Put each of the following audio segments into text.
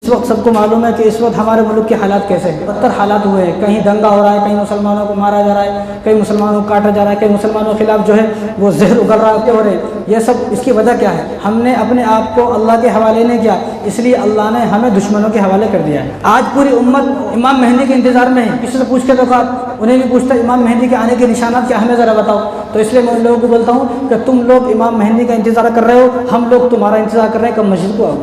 اس وقت سب کو معلوم ہے کہ اس وقت ہمارے ملک کے حالات کیسے ہیں، بدتر حالات ہوئے ہیں، کہیں دنگا ہو رہا ہے، کہیں مسلمانوں کو مارا جا رہا ہے، کہیں مسلمانوں کو کاٹا جا رہا ہے، کہیں مسلمانوں کے خلاف جو ہے وہ زہر اگل رہا ہو رہے ہیں۔ یہ سب اس کی وجہ کیا ہے؟ ہم نے اپنے آپ کو اللہ کے حوالے نہیں کیا، اس لیے اللہ نے ہمیں دشمنوں کے حوالے کر دیا ہے۔ آج پوری امت امام مہدی کے انتظار میں ہے۔ کسی سے پوچھ کے دیکھو، انہیں بھی پوچھتا امام مہدی کے آنے کے نشانات کیا ہمیں ذرا بتاؤ، تو اس لیے میں ان لوگوں کو بولتا ہوں کہ تم لوگ امام مہدی کا انتظار کر رہے ہو، ہم لوگ تمہارا انتظار کر رہے ہیں، کب مسجد کو آؤ۔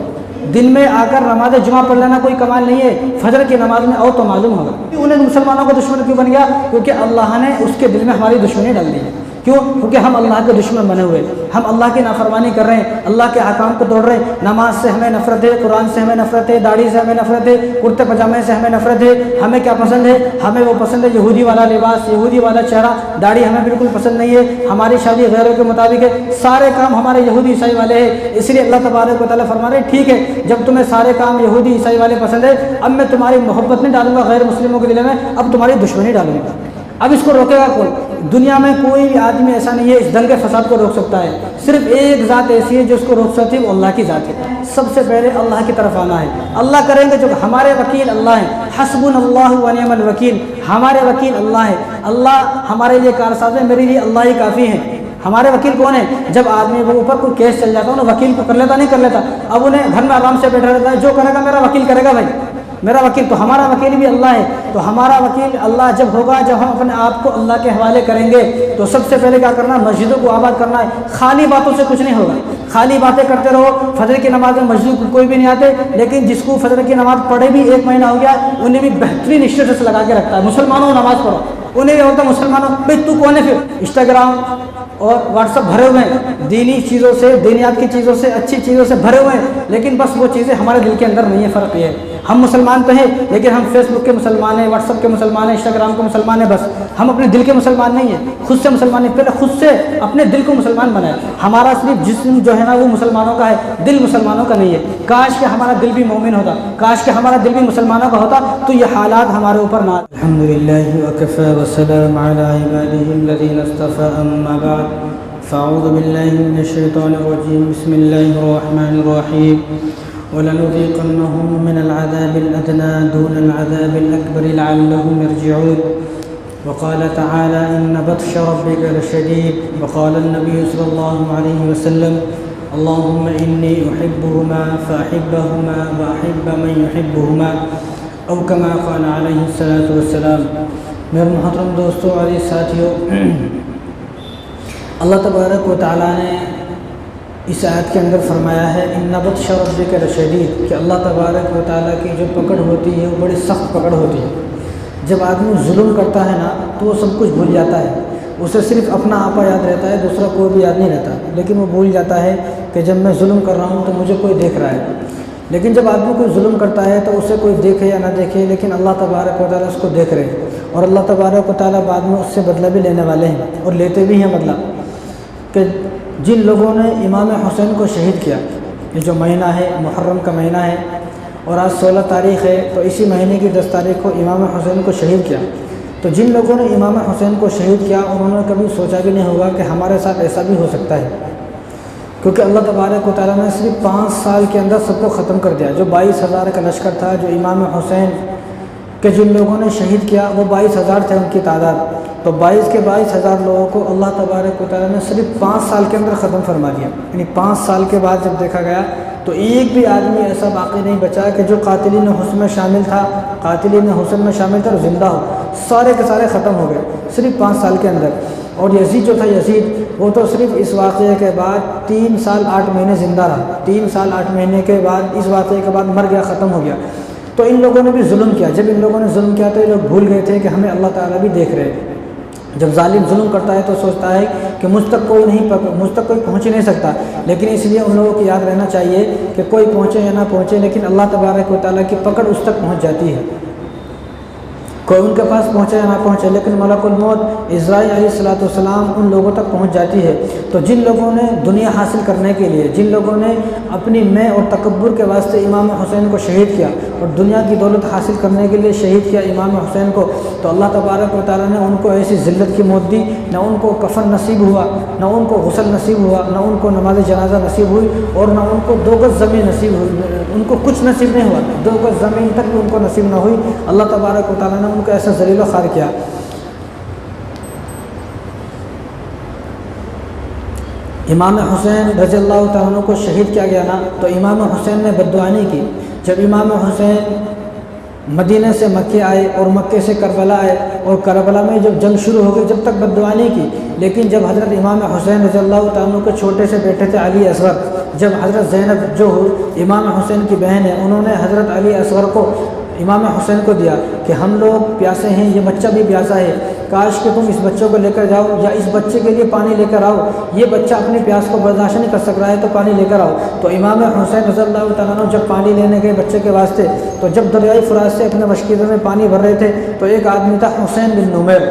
دن میں آ کر نماز جمعہ پڑھ لینا کوئی کمال نہیں ہے، فجر کی نماز میں آؤ تو معلوم ہوگا۔ انہیں مسلمانوں کو دشمن کیوں بن گیا؟ کیونکہ اللہ نے اس کے دل میں ہماری دشمنی ڈال دی ہے۔ کیوں؟ کیونکہ ہم اللہ کے دشمن بنے ہوئے، ہم اللہ کی نافرمانی کر رہے ہیں، اللہ کے احکام کو توڑ رہے ہیں۔ نماز سے ہمیں نفرت ہے، قرآن سے ہمیں نفرت ہے، داڑھی سے ہمیں نفرت ہے، کرتے پجامے سے ہمیں نفرت ہے۔ ہمیں کیا پسند ہے؟ ہمیں وہ پسند ہے یہودی والا لباس، یہودی والا چہرہ، داڑھی ہمیں بالکل پسند نہیں ہے۔ ہماری شادی غیروں کے مطابق ہے، سارے کام ہمارے یہودی عیسائی والے ہیں۔ اس لیے اللہ تبارک و تعالیٰ فرما رہے ہیں ٹھیک ہے، جب تمہیں سارے کام یہودی عیسائی والے پسند ہے، اب میں تمہاری محبت نہیں ڈالوں گا غیر مسلموں کے دل میں، اب تمہاری دشمنی ڈالوں گا۔ اب اس کو روکے گا کون؟ دنیا میں کوئی بھی آدمی ایسا نہیں ہے اس دنگے فساد کو روک سکتا ہے۔ صرف ایک ذات ایسی ہے جو اس کو روک سکتی ہے، وہ اللہ کی ذات ہے۔ سب سے پہلے اللہ کی طرف آنا ہے، اللہ کریں گے جو ہمارے وکیل اللہ ہیں۔ حسبنا اللہ ونعم الوکیل، ہمارے وکیل اللہ ہے، اللہ ہمارے لیے کارساز ہے، میرے لیے اللہ ہی کافی ہے۔ ہمارے وکیل کون ہے؟ جب آدمی وہ اوپر کوئی کیس چل جاتا ہے نا، وکیل کو کر لیتا نہیں کر لیتا، اب انہیں گھر میں آرام سے بیٹھا رہتا ہے، جو کرے گا میرا وکیل کرے گا بھائی، میرا وکیل۔ تو ہمارا وکیل بھی اللہ ہے، تو ہمارا وکیل اللہ جب ہوگا، جب ہم اپنے آپ کو اللہ کے حوالے کریں گے تو سب سے پہلے کیا کرنا ہے؟ مسجدوں کو آباد کرنا ہے۔ خالی باتوں سے کچھ نہیں ہوگا، خالی باتیں کرتے رہو۔ فجر کی نماز میں مسجد کو کوئی بھی نہیں آتے، لیکن جس کو فجر کی نماز پڑھے بھی 1 مہینہ ہو گیا، انہیں بھی بہترین اسٹیٹس لگا کے رکھتا ہے، مسلمانوں نماز پڑھو۔ انہیں یہ ہوتا ہے مسلمانوں بھائی تو کون ہے؟ پھر انسٹاگرام اور واٹس ایپ بھرے ہوئے ہیں دینی چیزوں سے، دینیات کی چیزوں سے، اچھی چیزوں سے بھرے ہوئے ہیں، لیکن بس وہ چیزیں ہمارے دل کے اندر نہیں ہے۔ فرق یہ ہے ہم مسلمان تو ہیں، لیکن ہم فیس بک کے مسلمان ہیں، واٹس ایپ کے مسلمان ہیں، انسٹاگرام کے مسلمان ہیں، بس ہم اپنے دل کے مسلمان نہیں ہیں، خود سے مسلمان ہیں۔ پہلے خود سے اپنے دل کو مسلمان بنائے۔ ہمارا صرف جسم جو ہے نا وہ مسلمانوں کا ہے، دل مسلمانوں کا نہیں ہے۔ کاش کہ ہمارا دل بھی مومن ہوتا، کاش کہ ہمارا دل بھی مسلمانوں کا ہوتا، تو یہ حالات ہمارے اوپر نہ۔ الحمدللہ وکفی وسلام علی عبادہ الذین اصطفی، اما بعد فاعوذ باللہ من الشیطان الرجیم، بسم اللہ الرحمن الرحیم۔ وَلَنُذِيقَنَّهُم مِّنَ الْعَذَابِ الْأَدْنَىٰ دُونَ الْعَذَابِ الْأَكْبَرِ لَعَلَّهُمْ يَرْجِعُونَ وقال تعالى إن بطش ربك لشديد وقال النبي صلى الله عليه وسلم اللهم إني أحبهما فأحبهما وأحب من يحبهما أو كما قال عليه الصلاة والسلام۔ میرے محترم دوستو اور ساتھیوں، اللہ تبارک و تعالیٰ نے اس آیت کے اندر فرمایا ہے ان بطش ربک لشدید، کہ اللہ تبارک و تعالیٰ کی جو پکڑ ہوتی ہے وہ بڑی سخت پکڑ ہوتی ہے۔ جب آدمی ظلم کرتا ہے نا تو وہ سب کچھ بھول جاتا ہے، اسے صرف اپنا آپا یاد رہتا ہے، دوسرا کوئی بھی یاد نہیں رہتا، لیکن وہ بھول جاتا ہے کہ جب میں ظلم کر رہا ہوں تو مجھے کوئی دیکھ رہا ہے۔ لیکن جب آدمی کوئی ظلم کرتا ہے تو اسے کوئی دیکھے یا نہ دیکھے، لیکن اللہ تبارک و تعالیٰ اس کو دیکھ رہے ہیں، اور اللہ تبارک و تعالیٰ بعد میں اس سے بدلہ بھی لینے والے ہیں اور لیتے بھی ہیں بدلہ۔ کہ جن لوگوں نے امام حسین کو شہید کیا، یہ جو مہینہ ہے محرم کا مہینہ ہے، اور آج 16 تاریخ ہے، تو اسی مہینے کی 10 تاریخ کو امام حسین کو شہید کیا، تو جن لوگوں نے امام حسین کو شہید کیا انہوں نے کبھی سوچا بھی نہیں ہوگا کہ ہمارے ساتھ ایسا بھی ہو سکتا ہے، کیونکہ اللہ تبارک و تعالیٰ نے صرف 5 سال کے اندر سب کو ختم کر دیا۔ جو 22,000 کا لشکر تھا، جو امام حسین کہ جن لوگوں نے شہید کیا وہ 22,000 تھے ان کی تعداد، تو 22,000 لوگوں کو اللہ تبارک و تعالیٰ نے صرف 5 سال کے اندر ختم فرما دیا۔ یعنی 5 سال کے بعد جب دیکھا گیا تو ایک بھی آدمی ایسا باقی نہیں بچا کہ جو قاتلین حسن میں شامل تھا، قاتلین حسن میں شامل تھا اور زندہ ہو، سارے کے سارے ختم ہو گئے صرف 5 سال کے اندر۔ اور یزید جو تھا، یزید وہ تو صرف اس واقعے کے بعد 3 سال 8 مہینے زندہ رہا، 3 سال 8 مہینے کے بعد اس واقعے کے بعد مر گیا، ختم ہو گیا۔ تو ان لوگوں نے بھی ظلم کیا۔ جب ان لوگوں نے ظلم کیا تو یہ لوگ بھول گئے تھے کہ ہمیں اللہ تعالیٰ بھی دیکھ رہے ہیں۔ جب ظالم ظلم کرتا ہے تو سوچتا ہے کہ مجھ تک کوئی پہنچ نہیں سکتا، لیکن اس لیے ان لوگوں کو یاد رہنا چاہیے کہ کوئی پہنچے یا نہ پہنچے، لیکن اللہ تبارک و تعالیٰ کی پکڑ اس تک پہنچ جاتی ہے۔ کوئی ان کے پاس پہنچے یا نہ پہنچے، لیکن ملک الموت اسرائیل علیہ السلام ان لوگوں تک پہنچ جاتی ہے۔ تو جن لوگوں نے دنیا حاصل کرنے کے لیے، جن لوگوں نے اپنی میں اور تکبر کے واسطے امام حسین کو شہید کیا اور دنیا کی دولت حاصل کرنے کے لیے شہید کیا امام حسین کو، تو اللہ تبارک و تعالیٰ نے ان کو ایسی ذلت کی موت دی، نہ ان کو کفن نصیب ہوا، نہ ان کو غسل نصیب ہوا، نہ ان کو نماز جنازہ نصیب ہوئی، اور نہ ان کو 2 گز زمین نصیب ہوئی، ان کو کچھ نصیب نہیں ہوا، 2 گز زمین تک بھی ان کو نصیب نہ ہوئی۔ اللہ تبارک و تعالیٰ نے ان کو ایسا ذلیل و خوار کیا۔ امام حسین رضی اللہ تعالیٰ عنہ کو شہید کیا گیا نا، تو امام حسین نے بد دعا نہیں کی۔ جب امام حسین مدینہ سے مکے آئے اور مکے سے کربلا آئے، اور کربلا میں جب جنگ شروع ہو گئی جب تک بد دعا نہیں کی، لیکن جب حضرت امام حسین رضی اللہ تعالیٰ عنہ کے چھوٹے سے بیٹے تھے علی اصغر، جب حضرت زینب جو امام حسین کی بہن ہے، انہوں نے حضرت علی اصغر کو امام حسین کو دیا کہ ہم لوگ پیاسے ہیں، یہ بچہ بھی پیاسا ہے، کاش کہ تم اس بچے کو لے کر جاؤ یا اس بچے کے لیے پانی لے کر آؤ، یہ بچہ اپنی پیاس کو برداشت نہیں کر سک رہا ہے تو پانی لے کر آؤ۔ تو امام حسین رضی اللہ تعالیٰ عنہ جب پانی لینے گئے بچے کے واسطے، تو جب دریائے فرات سے اپنے مشکیزوں میں پانی بھر رہے تھے، تو ایک آدمی تھا حسین بن نمیر،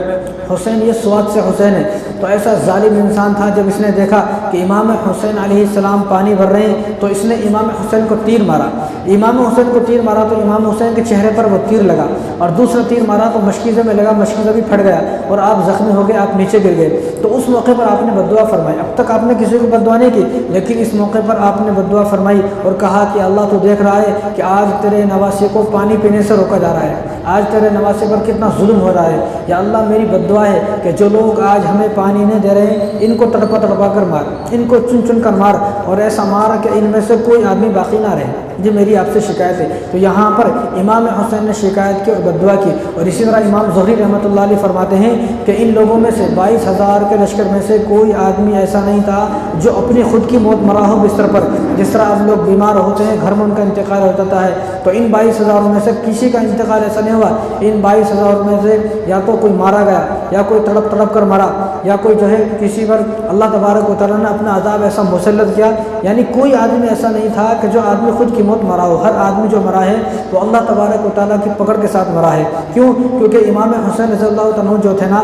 حسین یہ سواد سے حسین ہے، تو ایسا ظالم انسان تھا، جب اس نے دیکھا کہ امام حسین علیہ السلام پانی بھر رہے ہیں تو اس نے امام حسین کو تیر مارا۔ امام حسین کو تیر مارا تو امام حسین کے چہرے پر وہ تیر لگا، اور دوسرا تیر مارا تو مشکیزے میں لگا، مشکیزہ بھی پھٹ گیا اور آپ زخمی ہو گئے، آپ نیچے گر گئے۔ تو اس موقع پر آپ نے بد دعا فرمائی۔ اب تک آپ نے کسی کو بد دعا نہیں کی، لیکن اس موقع پر آپ نے بد دعا فرمائی اور کہا کہ اللہ تو دیکھ رہا ہے کہ آج تیرے نواسے کو پانی پینے سے روکا جا رہا ہے، آج تیرے نواسے پر کتنا ظلم ہو رہا ہے، یا اللہ میری بد دعا ہے کہ جو لوگ آج ہمیں پانی نہیں دے رہے ہیں ان کو تڑپا تڑپا کر مار، ان کو چن چن کر مار، اور ایسا مار کہ ان میں سے کوئی آدمی باقی نہ رہے، یہ میری آپ سے شکایت ہے۔ تو یہاں پر امام حسین نے شکایت کی اور بد دعا کی۔ اور اسی طرح امام زہری رحمۃ اللہ علیہ فرماتے ہیں کہ ان لوگوں میں سے 22,000 کے لشکر میں سے کوئی آدمی ایسا نہیں تھا جو اپنی خود کی موت مرا ہو بستر پر، جس طرح اب لوگ بیمار ہوتے ہیں گھر میں ان کا انتقال ہو جاتا ہے، تو ان 22,000 میں سے کسی کا انتقال ایسا نہیں ہوا۔ ان 22,000 میں سے یا تو کوئی مارا گیا، یا کوئی تڑپ تڑپ کر مرا، یا کوئی جو ہے کسی پر اللہ تبارک و تعالیٰ نے اپنا عذاب ایسا مسلط کیا، یعنی کوئی آدمی ایسا نہیں تھا کہ جو آدمی خود کی موت مرا ہو۔ ہر آدمی جو مرا ہے وہ اللہ تبارک و تعالیٰ کی پکڑ کے ساتھ مرا ہے۔ کیوں؟ کیونکہ امام حسین رضی اللہ تعالیٰ جو تھے نا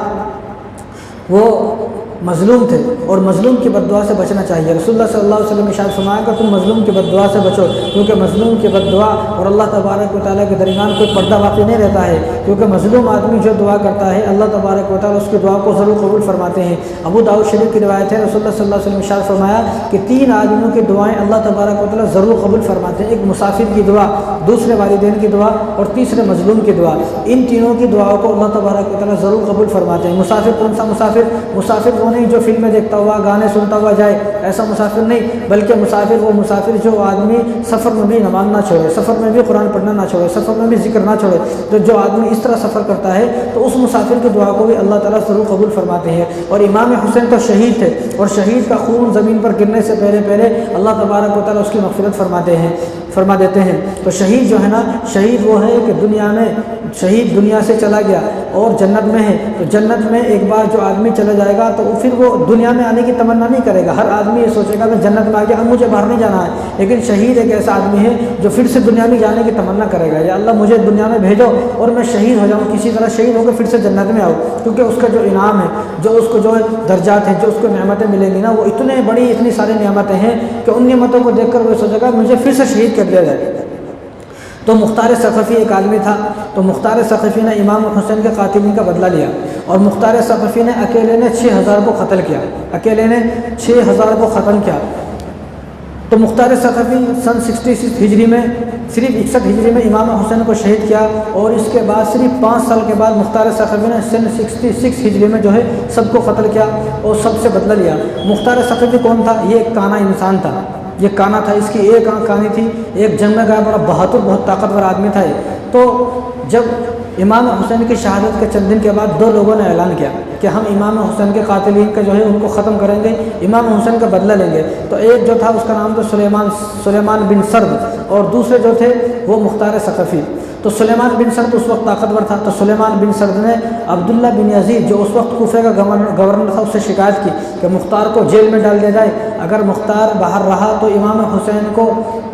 وہ مظلوم تھے، اور مظلوم کی بد دعا سے بچنا چاہیے۔ رسول اللہ صلی اللہ علیہ وسلم ارشاد فرمایا کہ تم مظلوم کی بد دعا سے بچو، کیونکہ مظلوم کی بد دعا اور اللہ تبارک و تعالیٰ کے درمیان کوئی پردہ واقع نہیں رہتا ہے، کیونکہ مظلوم آدمی جو دعا کرتا ہے اللہ تبارک و تعالیٰ اس کی دعا کو ضرور قبول فرماتے ہیں۔ ابو داؤد شریف کی روایت ہے، رسول اللہ صلی اللہ علیہ وسلم ارشاد فرمایا کہ 3 آدمیوں کی دعائیں اللہ تبارک و تعالیٰ ضرور قبول فرماتے ہیں، ایک مسافر کی دعا، دوسرے والدین کی دعا، اور تیسرے مظلوم کی دعا۔ ان تینوں کی دعاؤں کو اللہ تبارک و تعالیٰ ضرور قبول فرماتے ہیں۔ مسافر کون سا مسافر؟ مسافر وہ نہیں جو فلمیں دیکھتا ہوا گانے سنتا ہوا جائے، ایسا مسافر نہیں، بلکہ مسافر وہ مسافر جو آدمی سفر میں بھی نماز نہ چھوڑے، سفر میں بھی قرآن پڑھنا نہ چھوڑے، سفر میں بھی ذکر نہ چھوڑے، تو جو آدمی اس طرح سفر کرتا ہے تو اس مسافر کی دعا کو بھی اللہ تعالیٰ ضرور قبول فرماتے ہیں۔ اور امام حسین تو شہید تھے، اور شہید کا خون زمین پر گرنے سے پہلے اللہ تبارک و تعالیٰ اس کی مغفرت فرما دیتے ہیں۔ تو شہید جو ہے نا، شہید وہ ہے کہ دنیا میں شہید دنیا سے چلا گیا اور جنت میں ہے، تو جنت میں ایک بار جو آدمی چلا جائے گا تو پھر وہ دنیا میں آنے کی تمنا نہیں کرے گا۔ ہر آدمی یہ سوچے گا میں جنت میں آ گیا، اب مجھے باہر نہیں جانا ہے، لیکن شہید ایک ایسا آدمی ہے جو پھر سے دنیا میں جانے کی تمنا کرے گا، یا اللہ مجھے دنیا میں بھیجو اور میں شہید ہو جاؤں، کسی طرح شہید ہو کر پھر سے جنت میں آؤں، کیونکہ اس کا جو انعام ہے، جو اس کو جو درجات ہیں، جو اس کو نعمتیں ملیں گی نا، وہ اتنی ساری نعمتیں ہیں کہ ان نعمتوں کو دیکھ کر وہ سوچے گا مجھے پھر سے شہید کر دیا جائے۔ تو مختار ثقفی ایک آدمی تھا، تو مختار ثقفی نے امام حسین کے قاتلین کا بدلہ لیا، اور مختار ثقفی نے اکیلے نے 6,000 کو قتل کیا، اکیلے نے 6,000 کو ختم کیا۔ تو مختار ثقفی سن 66 ہجری میں، صرف 61 ہجری میں امام حسین کو شہید کیا، اور اس کے بعد صرف 5 سال کے بعد مختار ثقفی نے سن 66 ہجری میں جو ہے سب کو قتل کیا اور سب سے بدلہ لیا۔ مختار ثقفی کون تھا؟ یہ ایک کانا انسان تھا، یہ کانا تھا، اس کی ایک آنکھ کانی تھی، ایک جنگ میں گیا، بڑا بہادر بہت طاقتور آدمی تھا۔ تو جب امام حسین کی شہادت کے چند دن کے بعد 2 لوگوں نے اعلان کیا کہ ہم امام حسین کے قاتلین کا جو ہے ان کو ختم کریں گے، امام حسین کا بدلہ لیں گے۔ تو ایک جو تھا اس کا نام تھا سلیمان بن سرد، اور دوسرے جو تھے وہ مختار ثقفی۔ تو سلیمان بن سرد اس وقت طاقتور تھا، تو سلیمان بن سرد نے عبداللہ بن یزید جو اس وقت کوفہ کا گورنر تھا اس سے شکایت کی کہ مختار کو جیل میں ڈال دیا جائے، اگر مختار باہر رہا تو امام حسین کو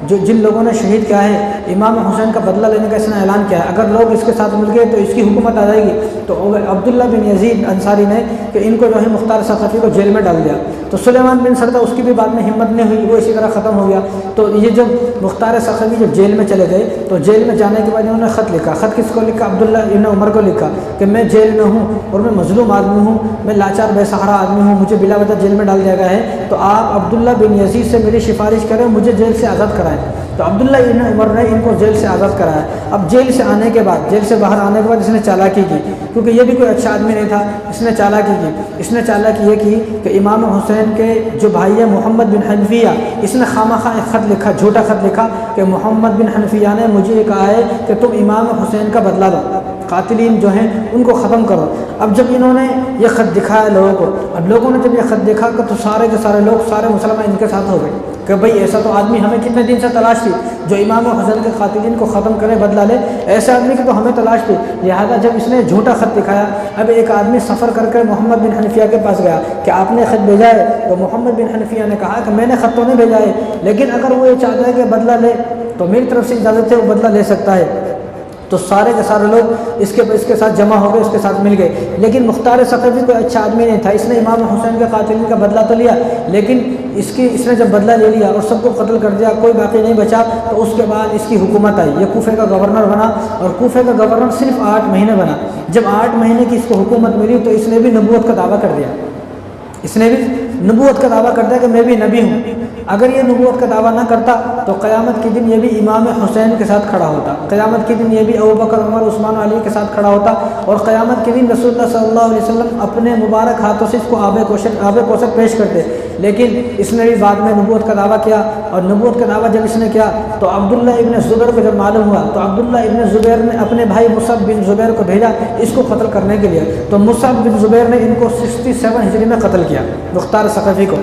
جن لوگوں نے شہید کیا ہے امام حسین کا بدلہ لینے کا اس نے اعلان کیا ہے، اگر لوگ اس کے ساتھ مل گئے تو اس کی حکومت آ جائے گی۔ تو عبداللہ بن یزید انصاری نے کہ ان کو جو ہے مختار ثقفی کو جیل میں ڈال دیا۔ تو سلیمان بن سرد اس کی بھی بعد میں ہمت نہیں ہوئی، وہ اسی طرح ختم ہو گیا۔ تو یہ جب مختار ثقفی جب جیل میں چلے گئے تو جیل میں جانے کے بعد انہوں نے خط لکھا۔ خط کس کو لکھا؟ عبداللہ ابن عمر کو لکھا کہ میں جیل میں ہوں اور میں مظلوم آدمی ہوں، میں لاچار بے سہارا آدمی ہوں، مجھے بلا وجہ جیل میں ڈال دیا گیا ہے، تو آپ عبداللہ بن یزید سے میری سفارش کریں، مجھے جیل سے آزاد کرائیں۔ تو عبداللہ ابن عمر نے ان کو جیل سے آزاد کرایا۔ اب جیل سے آنے کے بعد، جیل سے باہر آنے کے بعد اس نے چالاکی کی، کیونکہ یہ بھی کوئی اچھا آدمی نہیں تھا، اس نے چالاکی کی۔ اس نے چالاکی یہ کی کہ امام حسین کے جو بھائی ہے محمد بن حنفیہ، اس نے خواہ ایک خط لکھا، جھوٹا خط لکھا کہ محمد بن حنفیہ نے مجھے یہ کہا ہے کہ تم امام حسین کا بدلہ لو، قاتلین جو ہیں ان کو ختم کرو۔ اب جب انہوں نے یہ خط دکھایا لوگوں کو، اب لوگوں نے جب یہ خط دیکھا تو سارے کے سارے لوگ، سارے مسلمان ان کے ساتھ ہو گئے کہ بھئی ایسا تو آدمی ہمیں کتنے دن سے تلاش تھی جو امام حسین کے قاتلین کو ختم کرے، بدلہ لے، ایسے آدمی کی تو ہمیں تلاش تھی۔ لہٰذا جب اس نے جھوٹا خط دکھایا، اب ایک آدمی سفر کر کے محمد بن حنفیہ کے پاس گیا کہ آپ نے خط بھیجا ہے، تو محمد بن حنفیہ نے کہا کہ میں نے خط تو نہیں بھیجا ہے، لیکن اگر وہ یہ چاہتا ہے کہ بدلہ لے تو میری طرف سے اجازت ہے، وہ بدلہ لے سکتا ہے۔ تو سارے کے سارے لوگ اس کے ساتھ جمع ہو گئے، اس کے ساتھ مل گئے، لیکن مختار ثقفی کوئی اچھا آدمی نہیں تھا، اس نے امام حسین کے قاتلین کا بدلہ تو لیا، لیکن اس نے جب بدلہ لے لیا اور سب کو قتل کر دیا، کوئی باقی نہیں بچا، تو اس کے بعد اس کی حکومت آئی، یہ کوفہ کا گورنر بنا، اور کوفہ کا گورنر صرف 8 مہینے بنا۔ جب 8 مہینے کی اس کو حکومت ملی تو اس نے بھی نبوت کا دعویٰ کر دیا، اس نے بھی نبوت کا دعویٰ کرتا ہے کہ میں بھی نبی ہوں۔ اگر یہ نبوت کا دعویٰ نہ کرتا تو قیامت کے دن یہ بھی امام حسین کے ساتھ کھڑا ہوتا، قیامت کے دن یہ بھی ابوبکر، عمر، عثمان، علی کے ساتھ کھڑا ہوتا، اور قیامت کے دن رسول اللہ صلی اللہ علیہ وسلم اپنے مبارک ہاتھوں سے اس کو آب کوثر پیش کرتے، لیکن اس نے بھی بعد میں نبوت کا دعویٰ کیا۔ اور نبوت کا دعویٰ جب اس نے کیا تو عبداللہ ابن زبیر کو جب معلوم ہوا تو عبداللہ ابن زبیر نے اپنے بھائی مصعب بن زبیر کو بھیجا اس کو قتل کرنے کے لیے، تو مصعب بن زبیر نے ان کو 67 ہجری میں قتل کیا، مختار ثقفی کو۔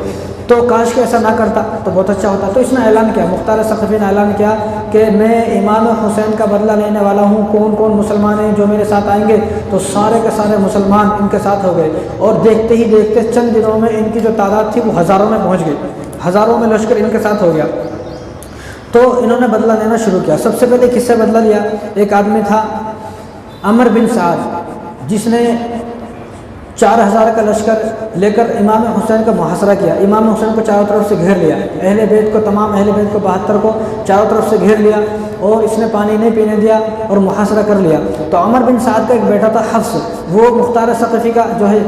تو کاش کہ ایسا نہ کرتا تو بہت اچھا ہوتا۔ تو اس نے اعلان کیا، مختار ثقفی نے اعلان کیا کہ میں امام حسین کا بدلہ لینے والا ہوں، کون کون مسلمان ہیں جو میرے ساتھ آئیں گے؟ تو سارے کے سارے مسلمان ان کے ساتھ ہو گئے، اور دیکھتے ہی دیکھتے چند دنوں میں ان کی جو تعداد تھی وہ ہزاروں میں پہنچ گئی، ہزاروں میں لشکر ان کے ساتھ ہو گیا۔ تو انہوں نے بدلہ لینا شروع کیا۔ سب سے پہلے کس سے بدلہ لیا؟ ایک آدمی تھا عمر بن سعد، جس نے 4000 کا لشکر لے کر امام حسین کا محاصرہ کیا، امام حسین کو چاروں طرف سے گھیر لیا، اہل بیت کو، تمام اہل بیت کو 72 کو چاروں طرف سے گھیر لیا، اور اس نے پانی نہیں پینے دیا اور محاصرہ کر لیا۔ تو عمر بن سعد کا ایک بیٹا تھا حفص، وہ مختار ثقفی کا جو ہے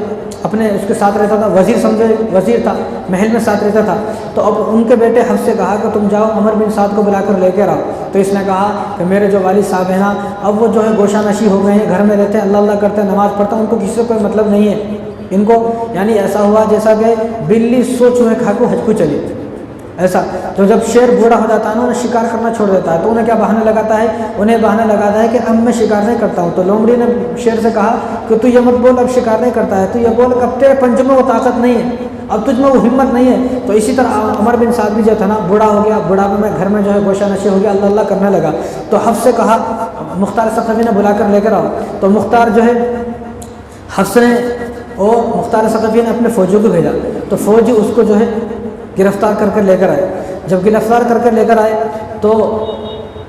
اپنے اس کے ساتھ رہتا تھا، وزیر سمجھے، وزیر تھا، محل میں ساتھ رہتا تھا۔ تو اب ان کے بیٹے حفص سے کہا کہ تم جاؤ عمر بن سعد کو بلا کر لے کے آؤ۔ تو اس نے کہا کہ میرے جو والد صاحب ہیں نا، اب وہ جو ہے گوشہ نشی ہو گئے ہیں، گھر میں رہتے ہیں، اللہ اللہ کرتے ہیں، نماز پڑھتے ہیں، ان کو کسی سے کوئی مطلب نہیں ہے، ان کو یعنی ایسا ہوا جیسا کہ بلی سو چوہے کھا کو حج کو چلی، ایسا۔ تو جب شیر بوڑھا ہو جاتا ہے نا، انہیں شکار کرنا چھوڑ دیتا ہے، تو انہیں کیا بہانے لگاتا ہے؟ انہیں بہانے لگاتا ہے کہ اب میں شکار نہیں کرتا ہوں۔ تو لومڑی نے شیر سے کہا کہ تو یہ مت بول اب شکار نہیں کرتا ہے، تو یہ بول کہ اب تیرے پنجوں میں وہ طاقت نہیں ہے، اب تجھ میں وہ ہمت نہیں ہے۔ تو اسی طرح عمر بن سعد بھی جو تھا نا، بوڑھا ہو گیا، بڑھاپے میں گھر میں جو ہے گوشہ نشی ہو گیا، اللہ اللہ کرنے لگا۔ تو حفص سے کہا مختار ثقفی نے بلا کر لے کر آؤ۔ تو مختار جو ہے حفص نے اور مختار ثقفی نے اپنے فوجیوں کو بھیجا، تو فوجی اس کو جو ہے گرفتار کر کے لے کر آئے۔ جب گرفتار کر کے لے کر آئے تو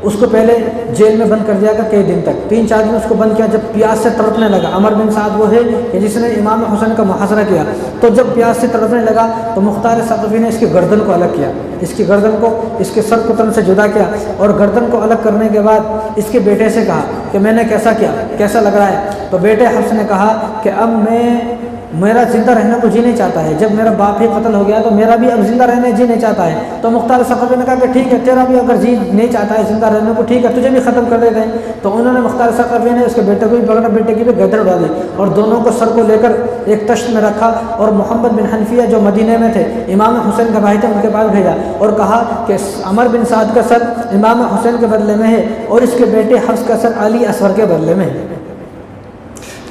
اس کو پہلے جیل میں بند کر دیا گیا کئی دن تک، 3-4 دن اس کو بند کیا۔ جب پیاس سے تڑپنے لگا، عمر بن سعد وہ ہے کہ جس نے امام حسین کا محاصرہ کیا، تو جب پیاس سے تڑپنے لگا تو مختار ثقفی نے اس کی گردن کو الگ کیا، اس کی گردن کو اس کے سر کو تن سے جدا کیا، اور گردن کو الگ کرنے کے بعد اس کے بیٹے سے کہا کہ میں نے کیسا کیا، کیسا لگ رہا ہے؟ تو بیٹے حفص نے کہا کہ اب میرا زندہ رہنے کو جی نہیں چاہتا ہے، جب میرا باپ ہی قتل ہو گیا تو میرا بھی اب زندہ رہنے جی نہیں چاہتا ہے۔ تو مختار ثقفی نے کہا کہ ٹھیک ہے، تیرا بھی اگر جی نہیں چاہتا ہے زندہ رہنے کو، ٹھیک ہے، تجھے بھی ختم کر دیتے ہیں۔ تو انہوں نے مختار ثقفی نے اس کے بیٹے کو بھی پکڑا، بیٹے کی بھی گردن اڑا دی، اور دونوں کو سر کو لے کر ایک تشت میں رکھا، اور محمد بن حنفیہ جو مدینے میں تھے، امام حسین کا بھائی تھے، ان کے پاس بھیجا اور کہا کہ عمر بن سعد کا سر امام حسین کے بدلے میں ہے، اور اس کے بیٹے حفص کا سر علی اصغر کے بدلے میں ہے۔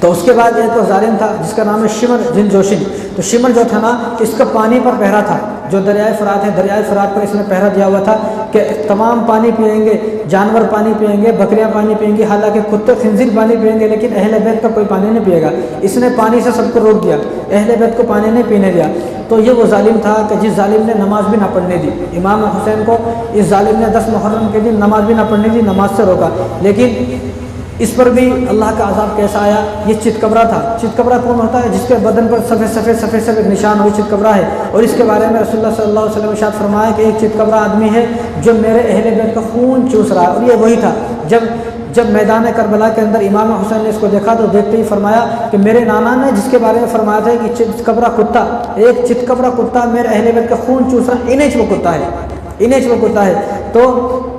تو اس کے بعد ایک ظالم تھا جس کا نام ہے شمر جن جوشن۔ تو شمر جو تھا نا، اس کا پانی پر پہرا تھا، جو دریائے فرات ہے، دریائے فرات پر اس نے پہرا دیا ہوا تھا کہ تمام پانی پئیں گے جانور پانی پئیں گے، بکریاں پانی پئیں گی، حالانکہ کتے خنزیر پانی پئیں گے، لیکن اہل بیت کا کوئی پانی نہیں پیے گا۔ اس نے پانی سے سب کو روک دیا، اہل بیت کو پانی نہیں پینے دیا۔ تو یہ وہ ظالم تھا کہ جس ظالم نے نماز بھی نہ پڑھنے دی۔ امام حسین کو اس ظالم نے 10 محرم کے دن نماز بھی نہ پڑھنے دی، نماز سے روکا، لیکن اس پر بھی اللہ کا عذاب کیسا آیا؟ یہ چتکبرا تھا۔ چتکبرا کون ہوتا ہے؟ جس کے بدن پر سفید نشان ہوئی چتکبرا ہے، اور اس کے بارے میں رسول اللہ صلی اللہ علیہ وسلم نے ارشاد فرمایا کہ ایک چتکبرا آدمی ہے جو میرے اہل بیت کا خون چوس رہا ہے، اور یہ وہی تھا۔ جب میدان کربلا کے اندر امام حسین نے اس کو دیکھا تو دیکھتے ہی فرمایا کہ میرے نانا نے جس کے بارے میں فرمایا تھا کہ چتکبرا کتا، ایک چتکبرا کتا میرے اہل بیت کا خون چوس رہا ہے، انہیں وہ کتا ہے، انہیں وہ کتا ہے۔ تو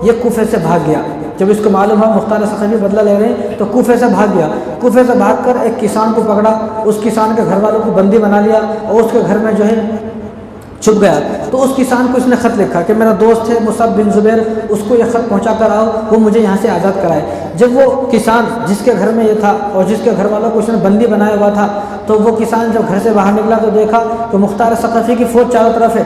یہ کوفے سے بھاگ گیا۔ جب اس کو معلوم ہوا مختار ثقفی بدلہ لے رہے ہیں تو کوفے سے بھاگ گیا۔ کوفے سے بھاگ کر ایک کسان کو پکڑا، اس کسان کے گھر والوں کو بندی بنا لیا اور اس کے گھر میں جو ہے چھپ گیا۔ تو اس کسان کو اس نے خط لکھا کہ میرا دوست ہے مصعب بن زبیر، اس کو یہ خط پہنچا کر آؤ، وہ مجھے یہاں سے آزاد کرائے۔ جب وہ کسان جس کے گھر میں یہ تھا اور جس کے گھر والوں کو اس نے بندی بنایا ہوا تھا، تو وہ کسان جب گھر سے باہر نکلا تو دیکھا کہ مختار ثقفی کی فوج چاروں طرف ہے۔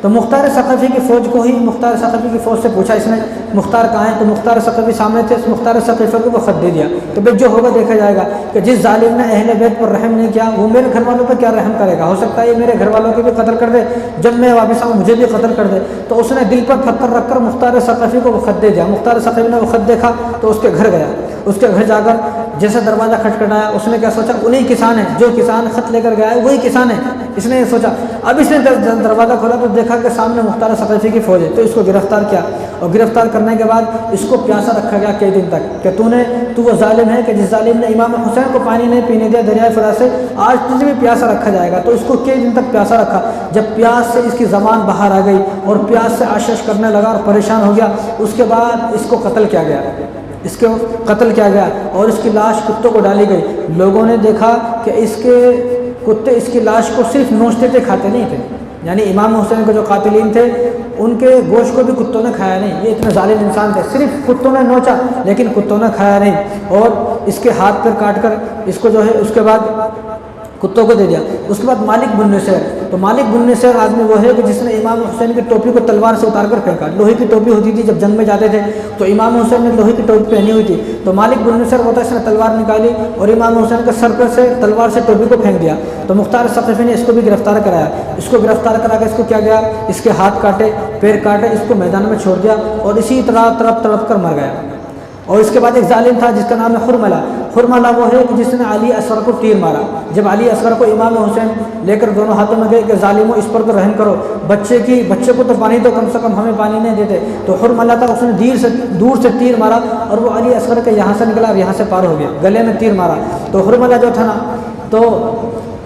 تو مختار ثقفی کی فوج کو ہی مختار ثقفی کی فوج سے پوچھا اس نے مختار کہاں ہے؟ تو مختار ثقفی سامنے تھے۔ اس مختار ثقفی کو وہ خط دے دیا کہ بھئی جو ہوگا دیکھا جائے گا، کہ جس ظالم نے اہل بیت پر رحم نہیں کیا وہ میرے گھر والوں پر کیا رحم کرے گا؟ ہو سکتا ہے یہ میرے گھر والوں کے بھی قتل کر دے، جب میں واپس آؤں مجھے بھی قتل کر دے۔ تو اس نے دل پر پتھر رکھ کر مختار ثقفی کو وہ خط دے دیا۔ مختار ثقفی نے وہ خط دیکھا تو اس کے گھر گیا۔ اس کے گھر جا کر جیسے دروازہ کھٹکھٹایا، اس نے کیا سوچا؟ انہی کسان ہے جو کسان خط لے کر گیا ہے، وہی کسان ہے۔ اس نے یہ سوچا۔ اب اس نے دروازہ کھولا تو دیکھا کہ سامنے مختار ثقفی کی فوج ہے، تو اس کو گرفتار کیا، اور گرفتار کرنے کے بعد اس کو پیاسا رکھا گیا کئی دن تک کہ تو وہ ظالم ہے کہ جس ظالم نے امام حسین کو پانی نہیں پینے دیا دریائے فرات سے، آج تجھے بھی پیاسا رکھا جائے گا۔ تو اس کو کئی دن تک پیاسا رکھا۔ جب پیاس سے اس کی زبان باہر آ گئی اور پیاس سے آشش کرنے لگا اور پریشان ہو گیا، اس کے بعد اس کو قتل کیا گیا، اس کو قتل کیا گیا اور اس کی لاش کتوں کو ڈالی گئی۔ لوگوں نے دیکھا کہ اس کے کتے اس کی لاش کو صرف نوچتے تھے، کھاتے نہیں تھے، یعنی امام حسین کے جو قاتلین تھے ان کے گوشت کو بھی کتوں نے کھایا نہیں۔ یہ اتنے ظالم انسان تھے، صرف کتوں نے نوچا لیکن کتوں نے کھایا نہیں، اور اس کے ہاتھ پیر کاٹ کر اس کو جو ہے اس کے بعد کتوں کو دے دیا۔ اس کے بعد مالک بن نصیر، تو مالک بن نصیر آدمی وہ ہے کہ جس نے امام حسین کی ٹوپی کو تلوار سے اتار کر پھینکا۔ لوہے کی ٹوپی ہوتی تھی، جب جنگ میں جاتے تھے تو امام حسین نے لوہے کی ٹوپی پہنی ہوئی تھی، تو مالک بن نصیر ہوتا ہے اس نے تلوار نکالی اور امام حسین کے سر پر سے تلوار سے ٹوپی کو پھینک دیا۔ تو مختار ثقفی نے اس کو بھی گرفتار کرایا۔ اس کو گرفتار کرا کے اس کو کیا گیا، اس کے ہاتھ کاٹے، پیر کاٹے، اس کو میدان میں چھوڑ دیا اور اسی طرح تڑپ تڑپ کر مر گیا۔ اور اس کے بعد ایک ظالم تھا جس کا نام ہے حرملہ۔ حرملہ وہ ہے کہ جس نے علی اصغر کو تیر مارا۔ جب علی اصغر کو امام حسین لے کر دونوں ہاتھوں میں گئے کہ ظالموں اس پر تو رحم کرو، بچے کو تو پانی تو کم سے کم ہمیں پانی نہیں دیتے، تو حرملہ تھا، اس نے دور سے تیر مارا اور وہ علی اصغر کے یہاں سے نکلا اور یہاں سے پار ہو گیا، گلے میں تیر مارا۔ تو حرملہ جو تھا نا، تو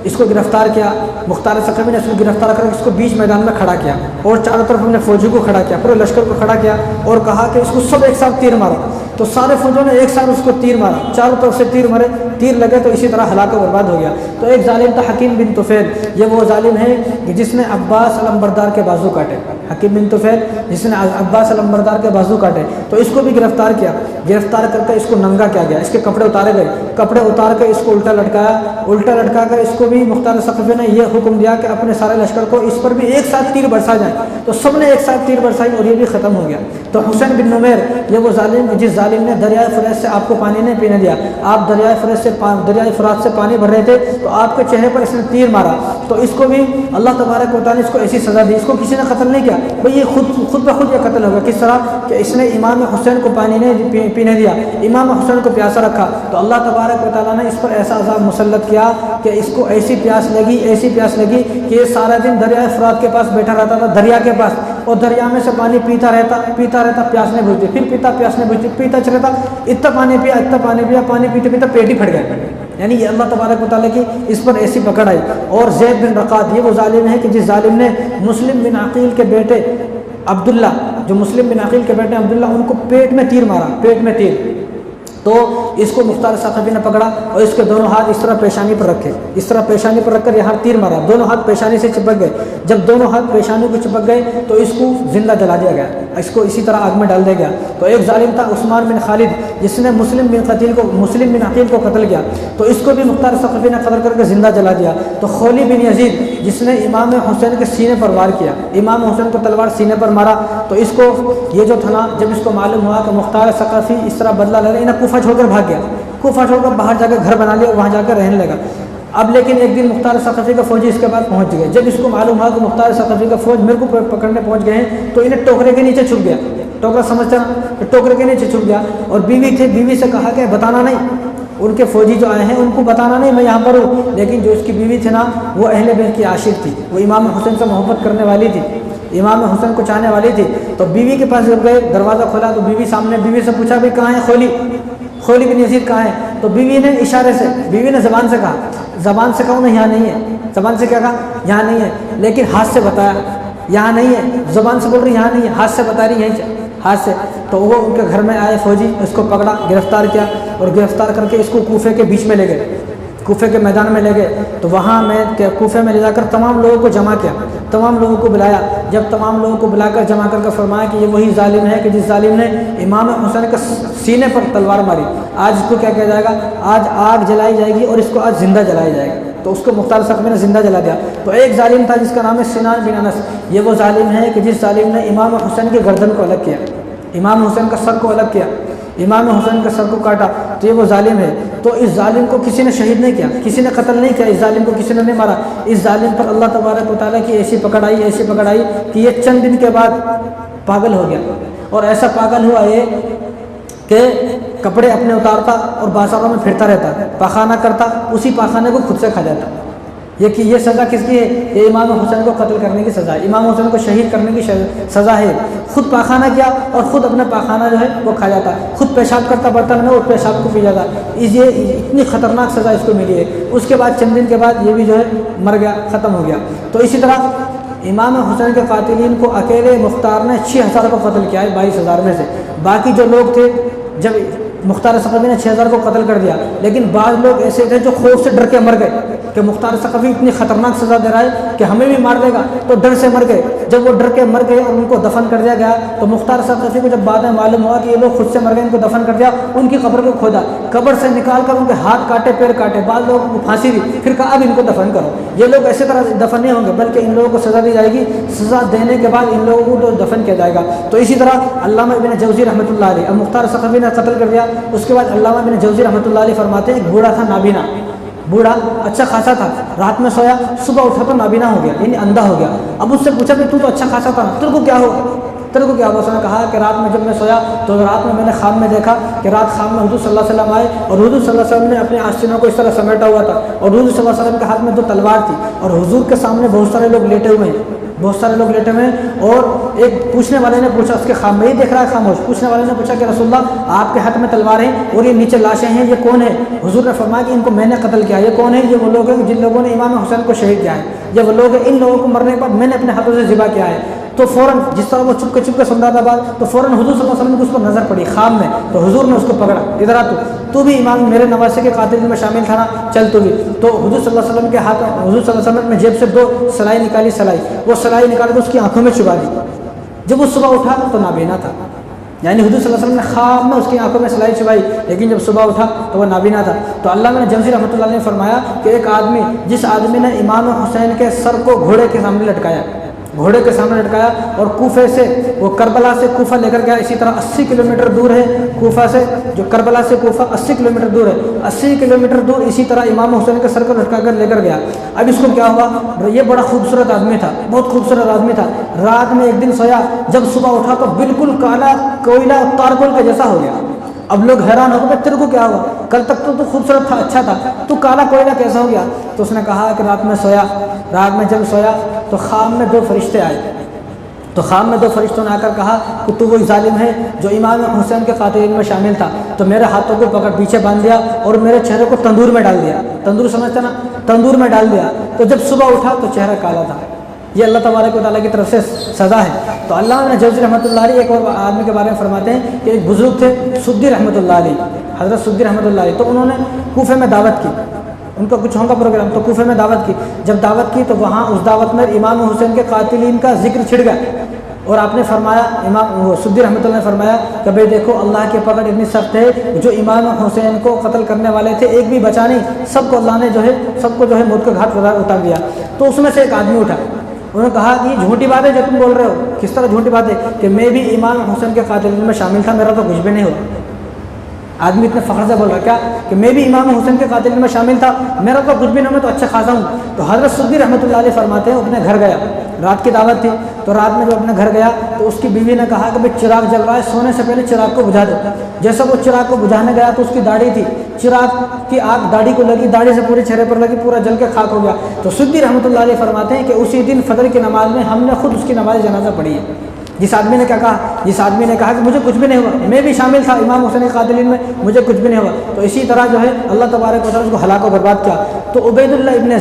اس کو گرفتار کیا مختار ثقفی نے، اس کو گرفتار کر کے اس کو بیچ میدان میں کھڑا کیا اور چاروں طرف ہم نے فوجی کو کھڑا کیا، پورے لشکر کو کھڑا کیا اور کہا کہ اس کو سب ایک ساتھ تیر مارو۔ تو سارے فوجوں نے ایک ساتھ اس کو تیر مارا، چاروں طرف سے تیر مرے، تیر لگے تو اسی طرح ہلاک و برباد ہو گیا۔ تو ایک ظالم تھا حکیم بن طفیل، یہ وہ ظالم ہے کہ جس نے عباس علمبردار کے بازو کاٹے۔ حکیم بن طفیل جس نے عباس علمبردار کے بازو کاٹے، تو اس کو بھی گرفتار کیا۔ گرفتار کر کے اس کو ننگا کیا گیا، اس کے کپڑے اتارے گئے، کپڑے اتار کے اس کو الٹا لٹکا کر اس کو بھی مختار ثقفی نے یہ حکم دیا کہ اپنے سارے لشکر کو اس پر بھی ایک ساتھ تیر برسا جائیں۔ تو سب نے ایک ساتھ تیر برسائی اور یہ بھی ختم ہو گیا۔ تو حسین بن نمیر یہ وہ ظالم جس ظالم نے دریائے فرات سے آپ کو پانی نہیں پینے دیا، آپ دریائے فرات سے پانی بھر رہے تھے تو آپ کے چہرے پر اس نے تیر مارا، تو اس کو بھی اللہ تبارک و تعالیٰ نے اس کو ایسی سزا دی۔ اس کو کسی نے قتل نہیں کیا، بھئی یہ خود بخود یہ قتل ہوگا۔ کس طرح کہ اس نے امام حسین کو پانی نہیں پینے دیا، امام حسین کو پیاسا رکھا، تو اللہ تبارک و تعالیٰ نے اس پر ایسا عذاب مسلط کیا کہ اس کو ایسی پیاس لگی کہ یہ سارا دن دریائے فرات کے پاس بیٹھا رہتا تھا، دریا کے پاس، اور دریا میں سے پانی پیتا رہتا، پیاس نہیں بجھتی، پھر پیتا، پیاس نہیں بجھتی، پیتا چلتا، اتنا پانی پیا، پانی پیتے پیتے پیٹ ہی پھٹ گیا۔ یعنی یہ اللہ تبارک و تعالیٰ کی اس پر ایسی پکڑ آئی۔ اور زید بن رقات یہ وہ ظالم ہے کہ جس ظالم نے مسلم بن عقیل کے بیٹے عبداللہ، جو مسلم بن عقیل کے بیٹے عبداللہ، ان کو پیٹ میں تیر مارا، پیٹ میں تیر۔ تو اس کو مختار ثقفی نے پکڑا اور اس کے دونوں ہاتھ اس طرح پیشانی پر رکھے، اس طرح پیشانی پر رکھ کر یہاں تیر مارا، دونوں ہاتھ پیشانی سے چپک گئے۔ جب دونوں ہاتھ پیشانی کو چپک گئے تو اس کو زندہ جلا دیا گیا۔ اس کو اسی طرح آگ میں ڈال دیا گیا۔ تو ایک ظالم تھا عثمان بن خالد، جس نے مسلم بن عقیل کو قتل کیا، تو اس کو بھی مختار ثقفی نے قتل کر کے زندہ جلا دیا۔ تو خولی بن یزید جس نے امام حسین کے سینے پر وار کیا، امام حسین کو تلوار سینے پر مارا، تو اس کو یہ جو تھا نا، جب اس کو معلوم ہوا کہ مختار ثقفی اس طرح بدلہ لے رہے، انہیں کوفہ چھوڑ کر بھاگ گیا، کوفہ چھوڑ کر باہر جا کے گھر بنا لیا اور وہاں جا کر رہنے لگا۔ اب لیکن ایک دن مختار ثقفی کا فوجی اس کے بعد پہنچ گئے۔ جب اس کو معلوم ہوا کہ مختار ثقفی کا فوج میرے کو پکڑنے پہنچ گئے ہیں، تو انہیں ٹوکرے کے نیچے چھپ گیا، ٹوکرا سمجھتے نا، تو ٹوکرے کے نیچے چھپ گیا، اور بیوی تھے، بیوی سے کہا کہ بتانا نہیں، ان کے فوجی جو آئے ہیں ان کو بتانا نہیں میں یہاں پر ہوں۔ لیکن جو اس کی بیوی تھی نا، وہ اہل بیت کی عاشق تھی، وہ امام حسین سے محبت کرنے والی تھی، امام حسین کو چاہنے والی تھی۔ تو بیوی کے پاس جب گئے، دروازہ کھولا تو بیوی سامنے، بیوی سے پوچھا بھائی کہاں ہے خولی بن یزید کہاں ہے؟ تو بیوی نے اشارے سے، بیوی نے زبان سے کہا، زبان سے کہوں نا یہاں نہیں ہے، زبان سے کیا کہا یہاں نہیں ہے، لیکن ہاتھ سے بتایا یہاں نہیں ہے، زبان سے بول رہی یہاں نہیں ہے، ہاتھ سے بتا رہی یہیں سے، ہاتھ سے۔ تو وہ ان کے گھر میں آئے فوجی، اس کو پکڑا، گرفتار کیا، اور گرفتار کر کے اس کو کوفے کے بیچ میں لے گئے، کوفے کے میدان میں لے گئے۔ تو وہاں میں کوفے میں لے جا کر تمام لوگوں کو جمع کیا، تمام لوگوں کو بلایا۔ جب تمام لوگوں کو بلا کر جمع کر فرمایا کہ یہ وہی ظالم ہے کہ جس ظالم نے امام حسین کے سینے پر تلوار ماری، آج اس کو کیا کہا جائے گا، آج آگ جلائی جائے گی اور اس کو آج زندہ جلایا جائے گا۔ تو اس کو مختار ثقفی نے زندہ جلا دیا۔ تو ایک ظالم تھا جس کا نام ہے سنان بن انس، یہ وہ ظالم ہے کہ جس ظالم نے امام حسین کی گردن کو الگ کیا، امام حسین کا سر کو الگ کیا، امام حسین کا سر کو کاٹا، تو یہ وہ ظالم ہے۔ تو اس ظالم کو کسی نے شہید نہیں کیا، کسی نے قتل نہیں کیا، اس ظالم کو کسی نے نہیں مارا۔ اس ظالم پر اللہ تبارک و تعالیٰ کی ایسی پکڑ آئی کہ یہ چند دن کے بعد پاگل ہو گیا، اور ایسا پاگل ہوا یہ کہ کپڑے اپنے اتارتا اور بازاروں میں پھرتا رہتا، پاخانہ کرتا، اسی پاخانے کو خود سے کھا جاتا۔ یہ سزا کس کی ہے؟ یہ امام حسین کو قتل کرنے کی سزا ہے، امام حسین کو شہید کرنے کی سزا ہے۔ خود پاخانہ کیا اور خود اپنا پاخانہ جو ہے وہ کھا جاتا، خود پیشاب کرتا برتن میں اور پیشاب کو پی جاتا۔ یہ اتنی خطرناک سزا اس کو ملی ہے۔ اس کے بعد چند دن کے بعد یہ بھی جو ہے مر گیا، ختم ہو گیا۔ تو اسی طرح امام حسین کے قاتلین کو اکیلے مختار نے 6000 کو قتل کیا ہے 22000 میں سے۔ باقی جو لوگ تھے، جب مختار ثقفی نے 6000 کو قتل کر دیا، لیکن بعض لوگ ایسے تھے جو خوف سے ڈر کے مر گئے کہ مختار ثقفی اتنی خطرناک سزا دے رہا ہے کہ ہمیں بھی مار دے گا، تو ڈر سے مر گئے۔ جب وہ ڈر کے مر گئے اور ان کو دفن کر دیا گیا، تو مختار ثقفی کو جب بعد میں معلوم ہوا کہ یہ لوگ خود سے مر گئے، ان کو دفن کر دیا، ان کی قبر کو کھودا، قبر سے نکال کر ان کے ہاتھ کاٹے، پیر کاٹے، بعض لوگوں کو پھانسی دی، پھر کہا اب ان کو دفن کرو۔ یہ لوگ ایسے طرح دفن نہیں ہوں گے، بلکہ ان لوگوں کو سزا دی جائے گی، سزا دینے کے بعد ان لوگوں کو دفن کیا جائے گا۔ تو اسی طرح علامہ ابن جوزی رحمۃ اللہ علیہ، اب مختار ثقفی نے قتل کر دیا، اس کے بعد علامہ ابن جوزی رحمۃ اللہ علیہ فرماتے ہیں ایک بوڑھا تھا نابینا، بوڑھا اچھا خاصا تھا، رات میں سویا، صبح اٹھا تو نابینا ہو گیا، یعنی اندھا ہو گیا۔ اب اس سے پوچھا کہ تو اچھا خاصا تھا، تیرے کو کیا ہوا؟ اس نے کہا کہ رات میں جب میں سویا تو رات میں نے خواب میں دیکھا کہ رات خواب میں حضور صلی اللہ علیہ وسلم آئے، اور حضور صلی اللہ علیہ وسلم نے اپنے آستینوں کو اس طرح سمیٹا ہوا تھا، اور حضور صلی اللہ علیہ وسلم کے ہاتھ میں 2 تلوار تھی، اور حضور کے سامنے بہت سارے لوگ لیٹے ہوئے ہیں، اور ایک پوچھنے والے نے پوچھا، اس کے خواب میں ہی دیکھ رہا ہے خاموش، پوچھنے والے نے پوچھا کہ رسول اللہ آپ کے ہاتھ میں تلوار ہیں اور یہ نیچے لاشیں ہیں، یہ کون ہے؟ حضور نے فرمایا کہ ان کو میں نے قتل کیا۔ یہ کون ہے؟ یہ وہ لوگ ہیں جن لوگوں نے امام حسین کو شہید کیا ہے، یہ وہ لوگ ہیں، ان لوگوں کو مرنے کے بعد میں نے اپنے ہاتھوں سے ذبح کیا ہے۔ تو فوراً جس طرح وہ چپ کے سن رہا تھا بات، تو فوراً حضور صلی اللہ علیہ وسلم کو اس پر نظر پڑی خواب میں، تو حضور نے اس کو پکڑا، ادھر آ تو بھی امام میرے نواسے کے قاتل میں شامل تھا نا، چل تو بھی۔ تو حضور صلی اللہ علیہ وسلم کے ہاتھ، حضور صلی اللہ علیہ وسلم نے جیب سے 2 سلائی نکالی، وہ سلائی نکال کے اس کی آنکھوں میں چبا دی۔ جب وہ صبح اٹھا تو نابینا تھا، یعنی حضور صلی اللہ علیہ وسلم نے خواب میں اس کی آنکھوں میں سلائی چبائی، لیکن جب صبح اٹھا تو وہ نابینا تھا۔ تو علامہ ابن جوزی رحمۃ اللہ علیہ نے فرمایا کہ ایک آدمی، جس آدمی نے امام حسین کے سر کو گھوڑے کے سامنے لٹکایا، اور کوفے سے، وہ کربلا سے کوفہ لے کر گیا، اسی طرح 80 کلومیٹر دور ہے کوفہ سے، جو کربلا سے کوفہ 80 کلومیٹر دور ہے، 80 کلومیٹر دور اسی طرح امام حسین کے سر کو لٹکا کر لے کر گیا۔ اب اس کو کیا ہوا؟ یہ بڑا خوبصورت آدمی تھا، بہت خوبصورت آدمی تھا، رات میں ایک دن سویا، جب صبح اٹھا تو بالکل کالا کوئلہ تارکول کا جیسا ہو گیا۔ اب لوگ حیران ہو گئے، تیرے کو کیا ہوا؟ کل تک تو خوبصورت تھا، اچھا تھا، تو کالا کوئلہ کیسا ہو گیا؟ تو اس نے کہا کہ رات میں جب سویا تو خواب میں 2 فرشتے آئے، تو خواب میں 2 فرشتوں نے آ کر کہا کہ تو وہی ظالم ہے جو امام حسین کے قاتلین میں شامل تھا۔ تو میرے ہاتھوں کو پکڑ پیچھے باندھ دیا اور میرے چہرے کو تندور میں ڈال دیا، تندور سمجھتے نا، تندور میں ڈال دیا۔ تو جب صبح اٹھا تو چہرہ کالا تھا۔ یہ اللہ تبارک و تعالیٰ کی طرف سے سزا ہے۔ تو علامہ ابن جوزی رحمۃ اللہ علیہ ایک اور آدمی کے بارے میں فرماتے ہیں کہ ایک بزرگ تھے سدی رحمۃ اللہ علیہ، حضرت سدی رحمۃ اللہ علیہ، تو انہوں نے کوفے میں دعوت کی، ان کا کچھ ہوگا پروگرام، تو کوفے میں دعوت کی۔ جب دعوت کی تو وہاں اس دعوت میں امام حسین کے قاتلین کا ذکر چھڑ گیا، اور آپ نے فرمایا، امام سدی رحمۃ اللہ نے فرمایا کہ بھائی دیکھو اللہ کی پکڑ اتنی سخت ہے، جو امام حسین کو قتل کرنے والے تھے ایک بھی بچا نہیں، سب کو اللہ نے سب کو موت کے گھاٹ اتار دیا۔ تو اس میں سے ایک آدمی اٹھا، انہوں نے کہا کہ یہ جھوٹی بات ہے جو تم بول رہے ہو۔ کس طرح جھوٹی بات ہے؟ کہ میں بھی امام حسین کے قاتلین میں شامل تھا، میرا تو کچھ بھی نہیں ہوا۔ آدمی اتنے فخر سے بول رہا کیا کہ میں بھی امام حسین کے قاتلین میں شامل تھا، میرا تو کچھ بھی نہیں، میں تو اچھا خاصا ہوں۔ تو حضرت سدی رحمۃ اللہ علیہ فرماتے ہیں اپنے گھر گیا، رات کی دعوت تھی، تو رات میں جب اپنے گھر گیا تو اس کی بیوی نے کہا کہ بھائی چراغ جل رہا ہے، سونے سے پہلے چراغ کو بجھا دو۔ جیسا وہ چراغ کو بجھانے گیا تو اس کی داڑھی تھی، چراغ کی آگ داڑھی کو لگی، داڑھی سے پورے چہرے پر لگی، پورا جل کے خاک ہو گیا۔ تو سدی رحمۃ اللہ علیہ فرماتے ہیں کہ اسی دن فجر کی نماز میں ہم نے خود اس کی نماز جنازہ پڑھی ہے۔ جس آدمی نے کیا کہا؟ جس آدمی نے کہا کہ مجھے کچھ بھی نہیں ہوا، میں بھی شامل تھا امام حسین قاتلین میں، مجھے کچھ بھی نہیں ہوا۔ تو اسی طرح اللہ تبارک و تعالیٰ اس کو ہلاک و برباد کیا۔ تو عبید اللہ ابن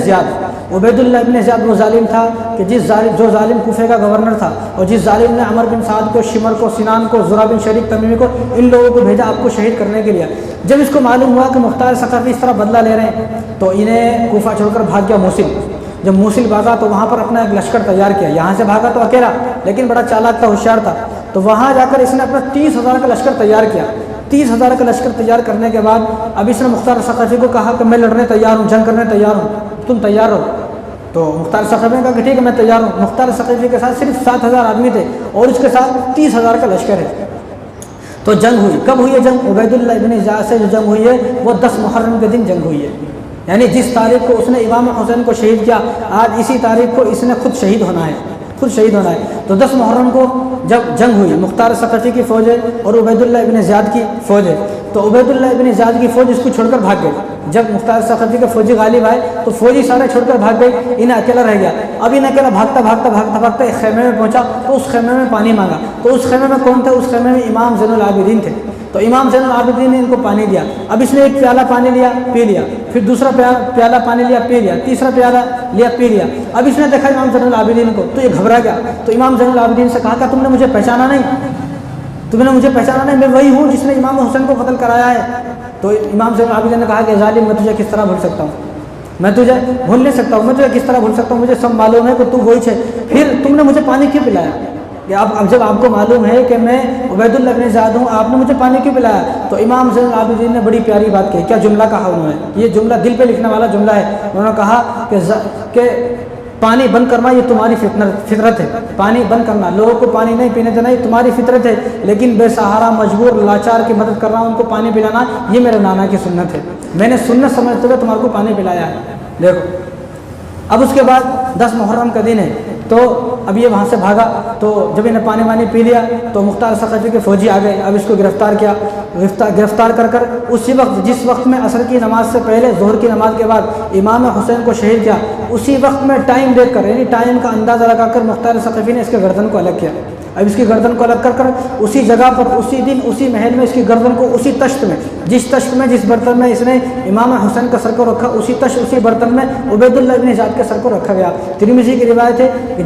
زیاد وہ ظالم تھا کہ جو ظالم کوفے کا گورنر تھا، اور جس ظالم نے عمر بن سعد کو، شمر کو، سنان کو، زرا بن شریک تمیمی کو، ان لوگوں کو بھیجا آپ کو شہید کرنے کے لیے۔ جب اس کو معلوم ہوا کہ مختار ثقفی اس طرح بدلہ لے رہے ہیں تو انہیں کوفہ چھوڑ کر بھاگ گیا موصل۔ جب موصل بھاگا تو وہاں پر اپنا ایک لشکر تیار کیا، یہاں سے بھاگا تو اکیلا، لیکن بڑا چالاک تھا، ہوشیار تھا، تو وہاں جا کر اس نے اپنا 30,000 کا لشکر تیار کیا۔ 30,000 کا لشکر تیار کرنے کے بعد اب اس نے مختار ثقفی کو کہا کہ میں لڑنے تیار ہوں، جنگ کرنے تیار ہوں، تم تیار ہو؟ تو مختار ثقفی نے کہا کہ ٹھیک ہے میں تیار ہوں۔ مختار ثقفی کے ساتھ صرف 7,000 آدمی تھے اور اس کے ساتھ 30,000 کا لشکر ہے۔ تو جنگ ہوئی، کب ہوئی ہے جنگ؟ عبید اللہ ابن زیاد سے جو جنگ ہوئی ہے وہ 10 محرم کے دن جنگ ہوئی ہے، یعنی جس تاریخ کو اس نے امام حسین کو شہید کیا، آج اسی تاریخ کو اس نے خود شہید ہونا ہے، خود شہید ہونا ہے۔ تو 10 محرم کو جب جنگ ہوئی، مختار ثقفی کی فوج ہے اور عبید اللہ ابن زیاد کی فوج ہے، تو عبید اللہ ابن زیاد کی فوج اس کو چھوڑ کر بھاگ گئی۔ جب مختار ثقفی کے فوجی غالب آئے تو فوجی سارے چھوڑ کر بھاگ گئے، انہیں اکیلا رہ گیا۔ اب انہیں اکیلا بھاگتا ایک خیمے میں پہنچا تو اس خیمے میں پانی مانگا، تو اس خیمے میں کون تھے؟ اس خیمے میں امام زین العابدین تھے۔ تو امام زین العابدین نے ان کو پانی دیا۔ اب اس نے ایک پیالہ پانی لیا، پی لیا، پھر دوسرا پیالہ پانی لیا، پی لیا، تیسرا پیالہ لیا، پی لیا۔ اب اس نے دیکھا امام زین العابدین کو تو یہ گھبرا گیا، تو امام زین العابدین سے کہا کہ تم نے مجھے پہچانا نہیں، میں وہی ہوں جس نے امام حسین کو قتل کرایا ہے۔ تو امام زین العابدین نے کہا کہ ظالم، میں تجھے کس طرح بھول سکتا ہوں، میں تجھے بھول نہیں سکتا ہوں، میں تجھے کس طرح بھول سکتا ہوں، مجھے سب معلوم ہے کہ تو وہی ہے، پھر تم نے مجھے پانی کیوں پلایا؟ کہ اب جب آپ کو معلوم ہے کہ میں عبید اللہ ابن زیاد ہوں، آپ نے مجھے پانی کیوں پلایا؟ تو امام زین العابدین نے بڑی پیاری بات کہی۔ کیا جملہ کہا انہوں نے؟ یہ جملہ دل پہ لکھنے والا جملہ ہے۔ انہوں نے کہا کہ پانی بند کرنا یہ تمہاری فطرت ہے، پانی بند کرنا، لوگوں کو پانی نہیں پینے دینا یہ تمہاری فطرت ہے، لیکن بے سہارا، مجبور، لاچار کی مدد کرنا، ان کو پانی پلانا یہ میرے نانا کی سنت ہے، میں نے سنت سمجھتے ہوئے تمہارے کو پانی پلایا ہے۔ دیکھو اب اس کے بعد 10 محرم کا دن ہے، تو اب یہ وہاں سے بھاگا، تو جب انہیں پانی وانی پی لیا تو مختار ثقفی کے فوجی آ گئے۔ اب اس کو گرفتار کیا، گرفتار کر اسی وقت جس وقت میں عصر کی نماز سے پہلے ظہر کی نماز کے بعد امام حسین کو شہید کیا، اسی وقت میں ٹائم دیکھ کر، یعنی ٹائم کا اندازہ لگا کر مختار ثقفی نے اس کے گردن کو الگ کیا۔ اب اس کی گردن کو الگ کر اسی جگہ پر، اسی دن، اسی محل میں اس کی گردن کو اسی تشت میں، جس تشت میں، جس برتن میں اس نے امام حسین کا سر کو رکھا، اسی تشت، اسی برتن میں عبید اللہ ابن زیاد کے سر کو رکھا گیا۔ ترمذی کی روایت ہے کہ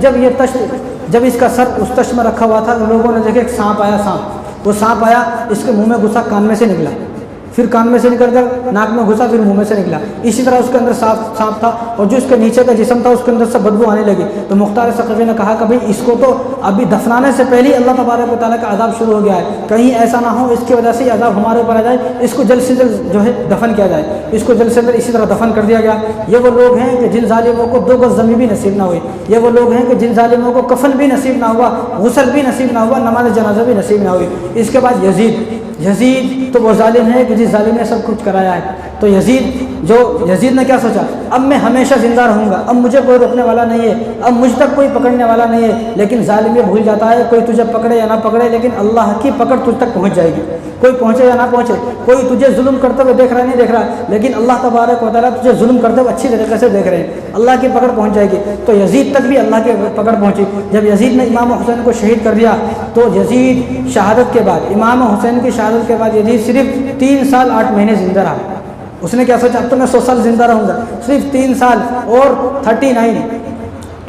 جب اس کا سر اس تشت میں رکھا ہوا تھا تو لوگوں نے دیکھا ایک سانپ آیا، وہ سانپ آیا، اس کے منہ میں گھسا، کان میں سے نکلا، پھر کان میں سے نکل کر ناک میں گھسا، پھر منہ میں سے نکلا، اسی طرح اس کے اندر سانپ تھا، اور جو اس کے نیچے کا جسم تھا اس کے اندر سے بدبو آنے لگی۔ تو مختار ثقفی نے کہا کہ بھئی اس کو تو ابھی دفنانے سے پہلے اللہ تبارک و تعالیٰ کا عذاب شروع ہو گیا ہے، کہیں ایسا نہ ہو اس کی وجہ سے یہ عذاب ہمارے اوپر آ جائے، اس کو جلد سے جلد دفن کیا جائے۔ اس کو جلد سے جلد اسی طرح دفن کر دیا گیا۔ یہ وہ لوگ ہیں کہ جن ظالموں کو 2 گز زمین بھی نصیب نہ ہوئی، یہ وہ لوگ ہیں کہ جن ظالموں کو کفن بھی نصیب نہ ہوا، غسل بھی نصیب نہ ہوا، نماز جنازہ بھی نصیب نہ ہوئی۔ اس کے بعد یزید تو وہ ظالم ہے کہ جس ظالم نے سب کچھ کرایا ہے۔ تو یزید نے کیا سوچا، اب میں ہمیشہ زندہ رہوں گا، اب مجھے کوئی روکنے والا نہیں ہے، اب مجھ تک کوئی پکڑنے والا نہیں ہے۔ لیکن ظالم یہ بھول جاتا ہے کوئی تجھے پکڑے یا نہ پکڑے، لیکن اللہ کی پکڑ تجھ تک پہنچ جائے گی، کوئی پہنچے یا نہ پہنچے، کوئی تجھے ظلم کرتے ہوئے دیکھ رہا نہیں دیکھ رہا، لیکن اللہ تبارک و تعالیٰ تجھے ظلم کرتے ہوئے اچھی طریقے سے دیکھ رہے ہیں، اللہ کی پکڑ پہنچ جائے گی۔ تو یزید تک بھی اللہ کی پکڑ پہنچی۔ جب یزید نے امام حسین کو شہید کر دیا تو یزید شہادت کے بعد، امام حسین کی شہادت کے بعد یزید صرف 3 سال 8 مہینے زندہ رہا۔ اس نے کیا سوچا، اب تو میں 100 سال زندہ رہوں گا، صرف 3 سال اور 39،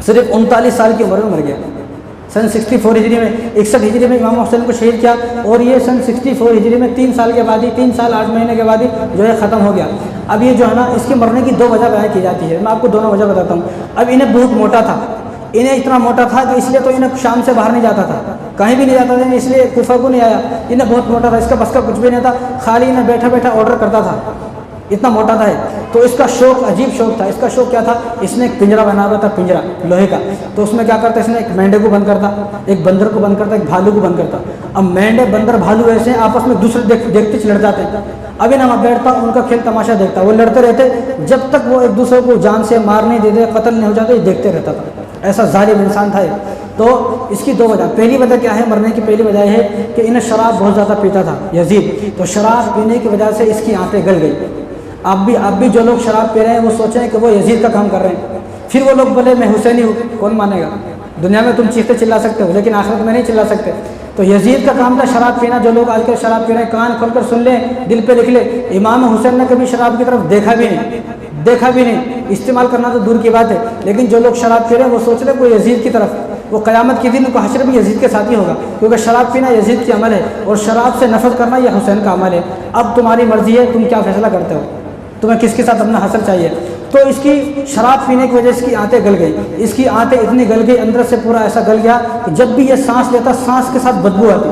صرف 39 سال کی عمر میں مر گیا۔ سن 64 ہجری میں، 61 ہجری میں امام حسین کو شہید کیا، اور یہ سن 64 ہجری میں 3 سال کے بعد ہی، 3 سال 8 مہینے کے بعد ہی ختم ہو گیا۔ اب یہ نا اس کے مرنے کی 2 وجہ بیان کی جاتی ہے، میں آپ کو دونوں وجہ بتاتا ہوں۔ اب انہیں بہت موٹا تھا، انہیں اتنا موٹا تھا کہ اس لیے تو انہیں شام سے باہر نہیں جاتا تھا, کہیں بھی نہیں جاتا تھا, اس لیے کوفہ کو نہیں آیا. انہیں بہت موٹا تھا, اس کا بس کا کچھ بھی نہیں تھا, خالی انہیں بیٹھا بیٹھا آرڈر کرتا تھا, اتنا موٹا تھا. تو اس کا شوق عجیب شوق تھا. اس کا شوق کیا تھا, اس نے ایک پنجرا بنا ہوا تھا, پنجرا لوہے کا. تو اس میں کیا کرتا, اس نے ایک مینڈے کو بند کرتا, ایک بندر کو بند کرتا, ایک بھالو کو بند کرتا. اب مینڈے بندر بھالو ایسے ہیں آپس میں دوسرے دیکھتے لڑ جاتے ہیں. ابھی نہ بیٹھتا ان کا کھیل تماشا دیکھتا, وہ لڑتے رہتے جب تک وہ ایک دوسرے کو جان سے مار نہیں دیتے, قتل نہیں ہو جاتے, یہ دیکھتے رہتا تھا. ایسا ظالم انسان تھا. تو اس کی 2 وجہ. پہلی وجہ کیا ہے مرنے کی؟ پہلی وجہ ہے کہ انہیں شراب بہت زیادہ پیتا تھا یزید, تو شراب پینے کی وجہ سے اس کی آنتیں گل گئی. اب بھی جو لوگ شراب پی رہے ہیں وہ سوچیں کہ وہ یزید کا کام کر رہے ہیں. پھر وہ لوگ بولے میں حسینی ہوں, کون مانے گا؟ دنیا میں تم چیختے چلا سکتے ہو لیکن آخرت میں نہیں چلا سکتے. تو یزید کا کام تھا شراب پینا. جو لوگ آج کل شراب پی رہے ہیں کان کھول کر سن لیں, دل پہ لکھ لیں, امام حسین نے کبھی شراب کی طرف دیکھا بھی نہیں, استعمال کرنا تو دور کی بات ہے. لیکن جو لوگ شراب پی رہے ہیں وہ سوچ رہے ہیں وہ یزید کی طرف, وہ قیامت کے دن کو حشر بھی یزید کے ساتھ ہی ہوگا, کیونکہ شراب پینا یزید کی عمل ہے اور شراب سے نفرت کرنا یہ حسین کا عمل ہے. اب تمہاری مرضی ہے, تم کیا فیصلہ کرتے ہو, تمہیں کس کے ساتھ اپنا حاصل چاہیے. تو اس کی شراب پینے کی وجہ سے اس کی آنتیں گل گئی. اس کی آنتیں اتنی گل گئی, اندر سے پورا ایسا گل گیا کہ جب بھی یہ سانس لیتا سانس کے ساتھ بدبو آتی,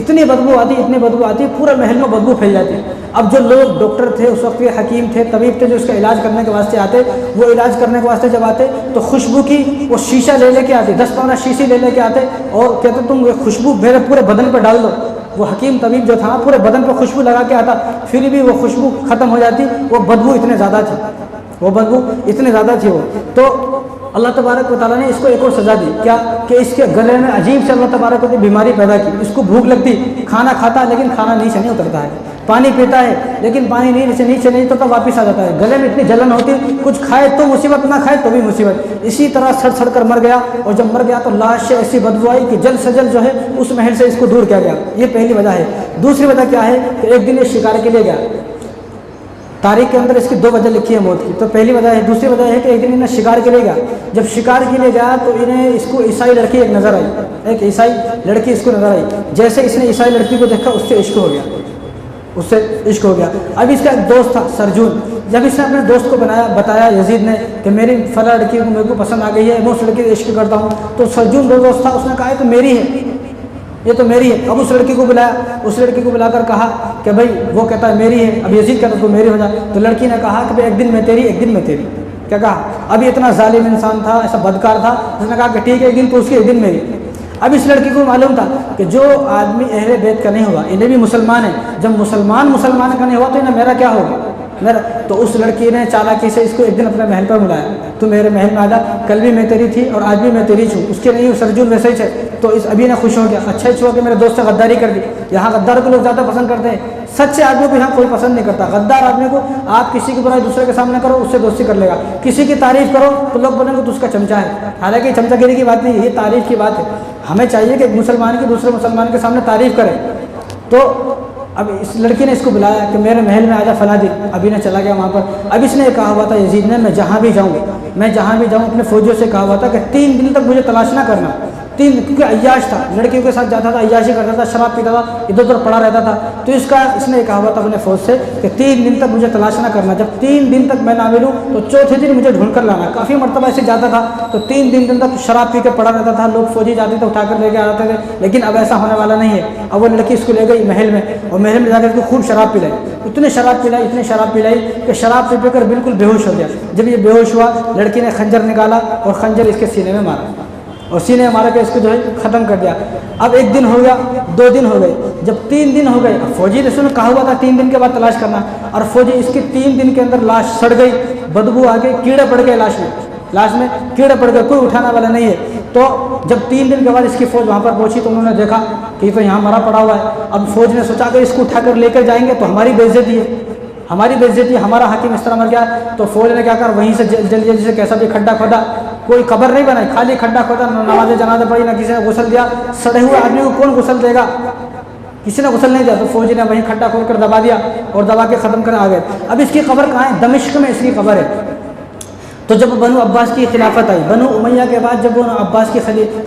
اتنی بدبو آتی, پورے محل میں بدبو پھیل جاتی. اب جو لوگ ڈاکٹر تھے اس وقت کے, حکیم تھے, طبیب تھے, جو اس کا علاج کرنے کے واسطے آتے, وہ علاج کرنے کے واسطے جب آتے تو خوشبو کی وہ شیشہ لے کے آتے, 10-15 شیشی لے کے آتے اور کہتے تم یہ خوشبو میرے پورے بدن پہ ڈال دو. وہ حکیم طبیب جو تھا پورے بدن پہ خوشبو لگا کے آتا, پھر بھی وہ خوشبو ختم ہو جاتی. وہ بدبو اتنے زیادہ تھی. تو اللہ تبارک و تعالیٰ نے اس کو ایک اور سزا دی. کیا کہ اس کے گلے میں عجیب سے اللہ تبارک و تعالیٰ بیماری پیدا کی. اس کو بھوک لگتی, کھانا کھاتا لیکن کھانا نیچے نہیں اترتا ہے, پانی پیتا ہے لیکن پانی نیچے نہیں اترتا, واپس آ جاتا ہے. گلے میں اتنی جلن ہوتی, کچھ کھائے تو مصیبت, نہ کھائے تو بھی مصیبت. اسی طرح سڑ کر مر گیا. اور جب مر گیا تو لاش سے ایسی بدبو آئی کہ جلد سے جلد جو ہے اس محل سے اس کو دور کیا گیا. یہ پہلی وجہ ہے. دوسری وجہ کیا ہے کہ ایک دن یہ شکار کے لیے گیا. تاریخ کے اندر اس کی 2 وجہ لکھی ہے موت کی. تو پہلی وجہ ہے. دوسری وجہ ہے کہ ایک دن انہیں شکار کے لیے گیا. جب شکار کے لیے گیا تو انہیں اس کو عیسائی لڑکی ایک نظر آئی, ایک عیسائی لڑکی اس کو نظر آئی. جیسے اس نے عیسائی لڑکی کو دیکھا اس سے عشق ہو گیا. اب اس کا ایک دوست تھا سرجون. جب اس نے اپنے دوست کو بتایا یزید نے کہ میری فلاں لڑکی کو میرے کو پسند آ گئی ہے, میں اس لڑکی سے عشق کرتا ہوں, تو سرجون جو دوست تھا اس نے کہا یہ تو میری ہے. اب اس لڑکی کو بلا کر کہا کہ بھائی, وہ کہتا ہے میری ہے. اب یزید کہتا تو میری ہو جائے. تو لڑکی نے کہا کہ بھائی ایک دن میں تیری. کیا کہا؟ اب اتنا ظالم انسان تھا, ایسا بدکار تھا, اس نے کہا کہ ٹھیک ہے ایک دن تو اس کی, ایک دن میری. اب اس لڑکی کو معلوم تھا کہ جو آدمی اہل بیت کا نہیں ہوگا, انہیں بھی مسلمان ہے, جب مسلمان کا نہیں ہوا تو انہیں میرا کیا ہوگا. تو اس لڑکی نے چالاکی سے اس کو ایک دن اپنے محل پر بلایا. تو میرے محل میں آ جا, کل بھی میں تیری تھی اور آج بھی میں تیری ہوں. اس کے نہیں سرجون ویسے ہی ہے. تو اس ابھی نے خوش ہو گیا, اچھا ہی ہوا کہ میرے دوست سے غداری کر دی. یہاں غدار کو لوگ زیادہ پسند کرتے ہیں, سچے آدمی کو یہاں کوئی پسند نہیں کرتا. غدار آدمی کو آپ کسی کی برائی دوسرے کے سامنے کرو, اس سے دوستی کر لے گا. کسی کی تعریف کرو تو لوگ بولیں گے تو اس کا چمچا ہے. حالانکہ چمچا گیری کی بات نہیں, یہ تعریف کی بات ہے. ہمیں چاہیے کہ ایک مسلمان کی دوسرے مسلمان کے سامنے تعریف کرے. تو اب اس لڑکی نے اس کو بلایا کہ میرے محل میں آ جا فلاں دن. ابھی نے چلا گیا وہاں پر. اب اس نے کہا ہوا تھا یزید نے, میں جہاں بھی جاؤں اپنے فوجیوں سے کہا ہوا تھا کہ 3 دن تک مجھے تلاش نہ کرنا. کیونکہ عیاش تھا, لڑکیوں کے ساتھ جاتا تھا, عیاشی کرتا تھا, شراب پیتا تھا, ادھر ادھر پڑا رہتا تھا. تو اس نے کہا ہوا تھا اپنے فوج سے کہ 3 دن تک مجھے تلاش نہ کرنا. جب 3 دن تک میں نہ ملوں تو چوتھے دن مجھے ڈھونڈ کر لانا. کافی مرتبہ ایسے جاتا تھا تو 3 دن تک شراب پی کے پڑا رہتا تھا. لوگ فوجی جاتے تھے اٹھا کر لے کے آتے تھے, لیکن اب ایسا ہونے والا نہیں ہے. اب وہ لڑکی اس کو لے گئی محل میں, اور محل میں جا کر اس کو خوب شراب پلائی. اتنی شراب پلائی کہ شراب پی کر بالکل بے ہوش ہو گیا. جب یہ بے ہوش ہوا, لڑکی نے خنجر نکالا اور خنجر اس کے سینے میں مارا, اور سینے میں مارا کے اس کو جو ہے ختم کر دیا. اب 1 دن ہو گیا, 2 دن ہو گئے, جب 3 دن ہو گئے, فوجی نے کہا ہوا تھا 3 دن کے بعد تلاش کرنا, اور فوجی اس کی 3 دن کے اندر لاش سڑ گئی, بدبو آ گئی, کیڑے پڑ گئے لاش میں کیڑے پڑ گئے, کوئی اٹھانا والا نہیں ہے. تو جب 3 دن کے بعد اس کی فوج وہاں پر پہنچی تو انہوں نے دیکھا کہ تو یہاں مرا پڑا ہوا ہے. اب فوج نے سوچا کہ اس کو اٹھا کر لے کر جائیں گے تو ہماری بے عزتی ہے, ہمارا حاکم اس طرح مر گیا. تو فوج نے کیا کر وہیں سے جلدی سے کیسا بھی کھڈا کھودا, کوئی قبر نہیں بنائی, خالی کھڈا کھودا, نماز جنازہ پڑھی, نہ کسی نے غسل دیا. سڑے ہوئے آدمی کو کون غسل دے گا, کسی نے غسل نہیں دیا. تو فوجی نے وہیں کھڈا کھود کر دبا دیا اور دبا کے ختم کر آ گئے. اب اس کی قبر کہاں ہے؟ دمشق میں اس کی قبر ہے. تو جب بنو عباس کی خلافت آئی، بنو امیہ کے بعد جب بنو عباس کی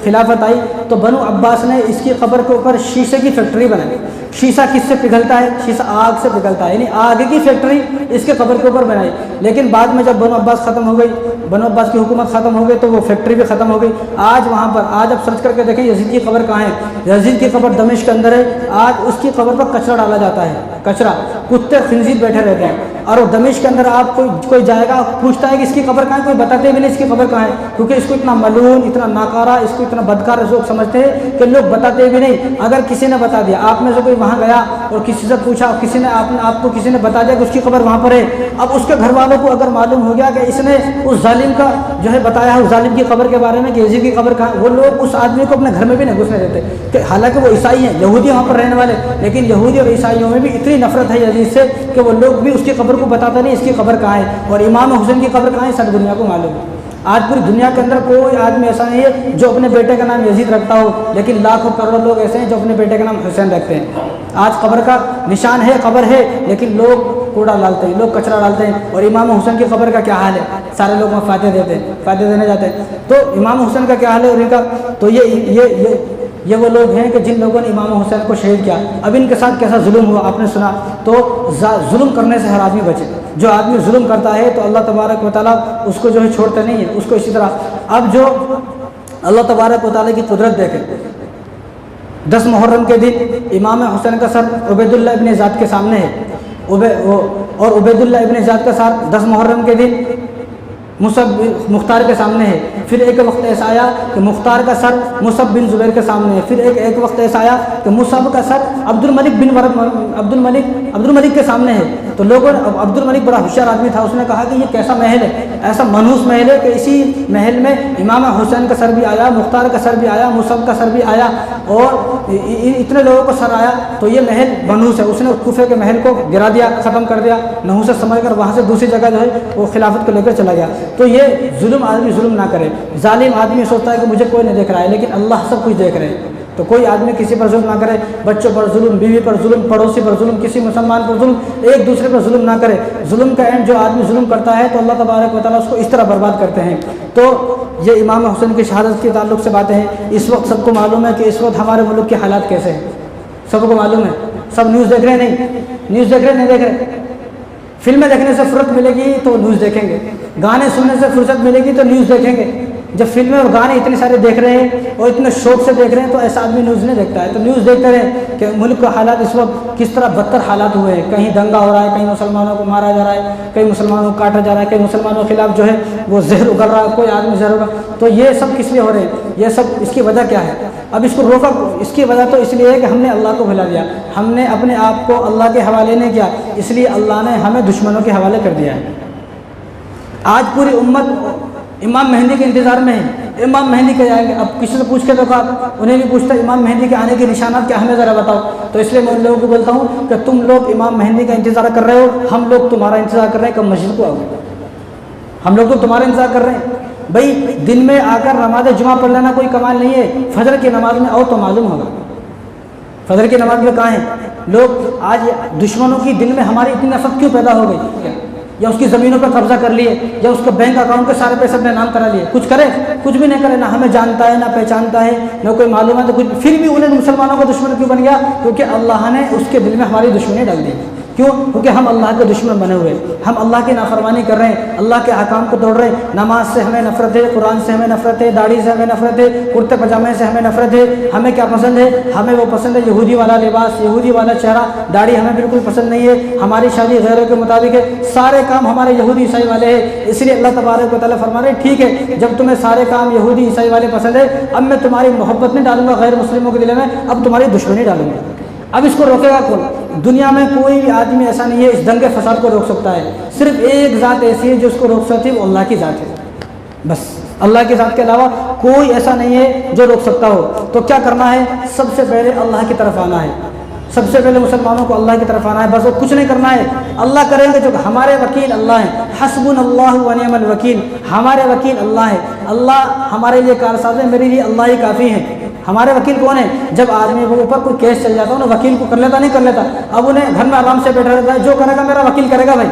خلافت آئی تو بنو عباس نے اس کی قبر کے اوپر شیشے کی فیکٹری بنائی۔ شیشہ کس سے پگھلتا ہے؟ شیشہ آگ سے پگھلتا ہے، یعنی آگ کی فیکٹری اس کے قبر کے اوپر بنائی۔ لیکن بعد میں جب بنو عباس ختم ہو گئی، بنو عباس کی حکومت ختم ہو گئی تو وہ فیکٹری بھی ختم ہو گئی۔ آج وہاں پر آج آپ سرچ کر کے دیکھیں یزید کی قبر کہاں ہے؟ یزید کی قبر دمشق کے اندر ہے۔ آج اس کی قبر پر کچرا ڈالا جاتا ہے، کچرا، کتے خنزیر بیٹھے رہتے ہیں۔ اور وہ دمشق کے اندر آپ کوئی جائے گا پوچھتا ہے کہ اس کی قبر کہاں ہے، کوئی بتاتے بھی نہیں اس کی قبر کہاں ہے، کیونکہ اس کو اتنا ملعون، اتنا ناکارہ، اس کو اتنا بدکار لوگ سمجھتے ہیں کہ لوگ بتاتے بھی نہیں۔ اگر کسی نے بتا دیا، آپ میں سے کوئی وہاں گیا اور کسی سے پوچھا، کسی نے آپ کو کسی نے بتا دیا کہ اس کی قبر وہاں پر ہے، اب اس کے گھر والوں کو اگر معلوم ہو گیا کہ اس نے اس ظالم کا جو ہے بتایا ہے، اس ظالم کی قبر کے بارے میں کہ یزید کی قبر کہاں، وہ لوگ اس آدمی کو اپنے گھر میں بھی نہیں گھسنے دیتے، کہ حالانکہ وہ عیسائی ہیں، یہودی وہاں پر رہنے والے، لیکن یہودی اور عیسائیوں میں بھی اتنی نفرت ہے یزید سے کہ وہ لوگ بھی اس کی قبر کو بتاتے نہیں اس کی قبر کہاں ہے، اور امام حسین کی قبر کہاں ہے سب دنیا کو معلوم ہے۔ آج پوری دنیا کے اندر کوئی آدمی ایسا نہیں ہے جو اپنے بیٹے کا نام یزید رکھتا ہو، لیکن لاکھوں کروڑوں لوگ ایسے ہیں جو اپنے بیٹے کا نام حسین رکھتے ہیں۔ آج قبر کا نشان ہے، قبر ہے، لیکن لوگ کوڑا ڈالتے ہیں، لوگ کچرا ڈالتے ہیں۔ اور امام حسین کی قبر کا کیا حال ہے؟ سارے لوگ وہاں فاتح دیتے ہیں، فاتح دینے جاتے ہیں۔ تو امام حسین کا کیا حال ہے ان کا؟ تو یہ وہ لوگ ہیں کہ جن لوگوں نے امام حسین کو شہید کیا۔ اب ان کے ساتھ کیسا ظلم ہوا آپ نے سنا، تو ظلم کرنے سے ہر آدمی بچے۔ جو آدمی ظلم کرتا ہے تو اللہ تبارک و تعالیٰ اس کو جو ہے چھوڑتے نہیں ہے، اس کو اسی طرح۔ اب جو اللہ تبارک و تعالیٰ کی قدرت دیکھے، 10 محرم کے دن امام حسین کا سر عبید اللہ ابن زیاد کے سامنے ہے، اور عبید اللہ ابن زیاد کا سر 10 محرم کے دن مصعب مختار کے سامنے ہے۔ پھر ایک وقت ایسا آیا کہ مختار کا سر مصعب بن زبیر کے سامنے ہے۔ پھر ایک وقت ایسا آیا کہ مصعب کا سر عبد الملک کے سامنے ہے۔ تو لوگوں نے، عبد الملک بڑا ہوشیار آدمی تھا، اس نے کہا کہ یہ کیسا محل ہے، ایسا منحوس محل ہے کہ اسی محل میں امام حسین کا سر بھی آیا، مختار کا سر بھی آیا، مصعب کا سر بھی آیا، اور اتنے لوگوں کا سر آیا، تو یہ محل منحوس ہے۔ اس نے کوفے کے محل کو گرا دیا، ختم کر دیا، نحوست سمجھ کر وہاں سے دوسری جگہ جو ہے وہ خلافت کو لے کر چلا گیا۔ تو یہ ظلم آدمی ظلم نہ کرے۔ ظالم آدمی سوچتا ہے کہ مجھے کوئی نہیں دیکھ رہا ہے، لیکن اللہ سب کچھ دیکھ رہے ہیں۔ تو کوئی آدمی کسی پر ظلم نہ کرے، بچوں پر ظلم، بیوی پر ظلم، پڑوسی پر ظلم، کسی مسلمان پر ظلم، ایک دوسرے پر ظلم نہ کرے۔ ظلم کا اینڈ جو آدمی ظلم کرتا ہے تو اللہ تبارک و تعالیٰ اس کو اس طرح برباد کرتے ہیں۔ تو یہ امام حسین کی شہادت کے تعلق سے باتیں ہیں۔ اس وقت سب کو معلوم ہے کہ اس وقت ہمارے ملک کے حالات کیسے ہیں، سب کو معلوم ہے۔ سب نیوز دیکھ رہے ہیں، نہیں نیوز دیکھ رہے ہیں، نہیں دیکھ رہے؟ فلمیں دیکھنے سے فرصت ملے گی تو نیوز دیکھیں گے، گانے سننے سے فرصت ملے گی تو نیوز دیکھیں گے۔ جب فلمیں اور گانے اتنے سارے دیکھ رہے ہیں اور اتنے شوق سے دیکھ رہے ہیں تو ایسا آدمی نیوز نہیں دیکھتا ہے۔ تو نیوز دیکھتے رہیں کہ ملک کا حالات اس وقت کس طرح بدتر حالات ہوئے ہیں، کہیں دنگا ہو رہا ہے، کہیں مسلمانوں کو مارا جا رہا ہے، کہیں مسلمانوں کو کاٹا جا رہا ہے، کہیں مسلمانوں کے خلاف جو ہے وہ زہر اگل رہا ہے، کوئی آدمی زہر اگل۔ تو یہ سب کس لیے ہو رہے ہیں؟ یہ سب اس کی وجہ کیا ہے؟ اب اس کو روکا، اس کی وجہ تو اس لیے ہے کہ ہم نے اللہ کو بھلا دیا، ہم نے اپنے آپ کو اللہ کے حوالے نہیں کیا، اس لیے اللہ نے ہمیں دشمنوں کے حوالے کر دیا ہے۔ آج پوری امت امام مہدی کے انتظار میں ہے، امام مہدی کے جائیں گے۔ اب کسی سے پوچھ کے دیکھو، انہیں بھی پوچھتا ہے امام مہدی کے آنے کے نشانات کیا، ہمیں ذرا بتاؤ۔ تو اس لیے میں ان لوگوں کو بولتا ہوں کہ تم لوگ امام مہدی کا انتظار کر رہے ہو، ہم لوگ تمہارا انتظار کر رہے ہیں کب مسجد کو آؤ۔ ہم لوگ تو تمہارا انتظار کر رہے ہیں۔ بھائی دن میں آ کر نماز جمعہ پڑھ لینا کوئی کمال نہیں ہے، فجر کی نماز میں آؤ تو معلوم ہوگا۔ فجر کی نماز میں کہاں ہیں لوگ؟ آج دشمنوں کی دل میں ہماری اتنی نفرت کیوں پیدا ہو گئی؟ یا اس کی زمینوں پر قبضہ کر لیے، یا اس کے بینک اکاؤنٹ کے سارے پیسے اپنے نام کرا لیے، کچھ کرے؟ کچھ بھی نہیں کرے، نہ ہمیں جانتا ہے، نہ پہچانتا ہے، نہ کوئی معلوم ہے تو کچھ، پھر بھی انہیں مسلمانوں کا دشمن کیوں بن گیا؟ کیونکہ اللہ نے اس کے دل میں ہماری دشمنی ڈال دی۔ کیوں؟ کیونکہ ہم اللہ کے دشمن بنے ہوئے، ہم اللہ کی نافرمانی کر رہے ہیں، اللہ کے احکام کو توڑ رہے ہیں۔ نماز سے ہمیں نفرت ہے، قرآن سے ہمیں نفرت ہے، داڑھی سے ہمیں نفرت ہے، کرتے پاجامے سے ہمیں نفرت ہے۔ ہمیں کیا پسند ہے؟ ہمیں وہ پسند ہے یہودی والا لباس، یہودی والا چہرہ، داڑھی ہمیں بالکل پسند نہیں ہے، ہماری شادی غیروں کے مطابق ہے، سارے کام ہمارے یہودی عیسائی والے ہیں۔ اس لیے اللہ تبارک و تعالیٰ فرما رہے ہیں ٹھیک ہے، جب تمہیں سارے کام یہودی عیسائی والے پسند ہے، اب میں تمہاری محبت نہیں ڈالوں گا غیر مسلموں کے دل میں، اب تمہاری دشمنی ڈالوں گا۔ اب اس کو روکے گا کون؟ دنیا میں کوئی بھی آدمی ایسا نہیں ہے اس دنگے فساد کو روک سکتا ہے، صرف ایک ذات ایسی ہے جو اس کو روک سکتی ہے، وہ اللہ کی ذات ہے۔ بس اللہ کی ذات کے علاوہ کوئی ایسا نہیں ہے جو روک سکتا ہو۔ تو کیا کرنا ہے؟ سب سے پہلے اللہ کی طرف آنا ہے، سب سے پہلے مسلمانوں کو اللہ کی طرف آنا ہے، بس وہ کچھ نہیں کرنا ہے، اللہ کریں گے جو ہمارے وکیل اللہ ہیں، حسبنا اللہ و نعم الوکیل، ہمارے وکیل اللہ ہے، اللہ ہمارے لیے کارساز ہے، میرے لیے اللہ ہی کافی ہے۔ ہمارے وکیل کون ہے؟ جب آدمی کے اوپر کوئی کیس چل جاتا ہے نا، وکیل کو کر لیتا نہیں کر لیتا، اب انہیں گھر میں آرام سے بیٹھا رہتا ہے، جو کرے گا میرا وکیل کرے گا بھائی،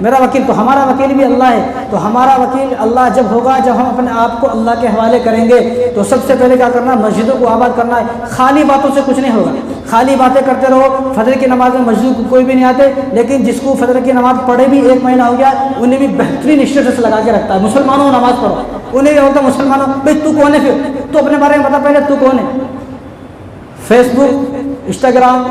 میرا وکیل تو ہمارا وکیل بھی اللہ ہے. تو ہمارا وکیل اللہ جب ہوگا جب ہم اپنے آپ کو اللہ کے حوالے کریں گے تو سب سے پہلے کیا کرنا ہے, مسجدوں کو آباد کرنا ہے. خالی باتوں سے کچھ نہیں ہوگا, خالی باتیں کرتے رہو. فجر کی نماز میں مسجد کو کوئی بھی نہیں آتے, لیکن جس کو فجر کی نماز پڑھے بھی 1 مہینہ ہو گیا انہیں بھی بہترین اسٹیٹس لگا کے رکھتا ہے, مسلمانوں نماز پڑھو. انہیں یہ ہوتا ہے مسلمانوں بھائی تو کون ہے, پھر تو اپنے بارے میں بتا پہلے تو کون ہے. فیس بک, انسٹاگرام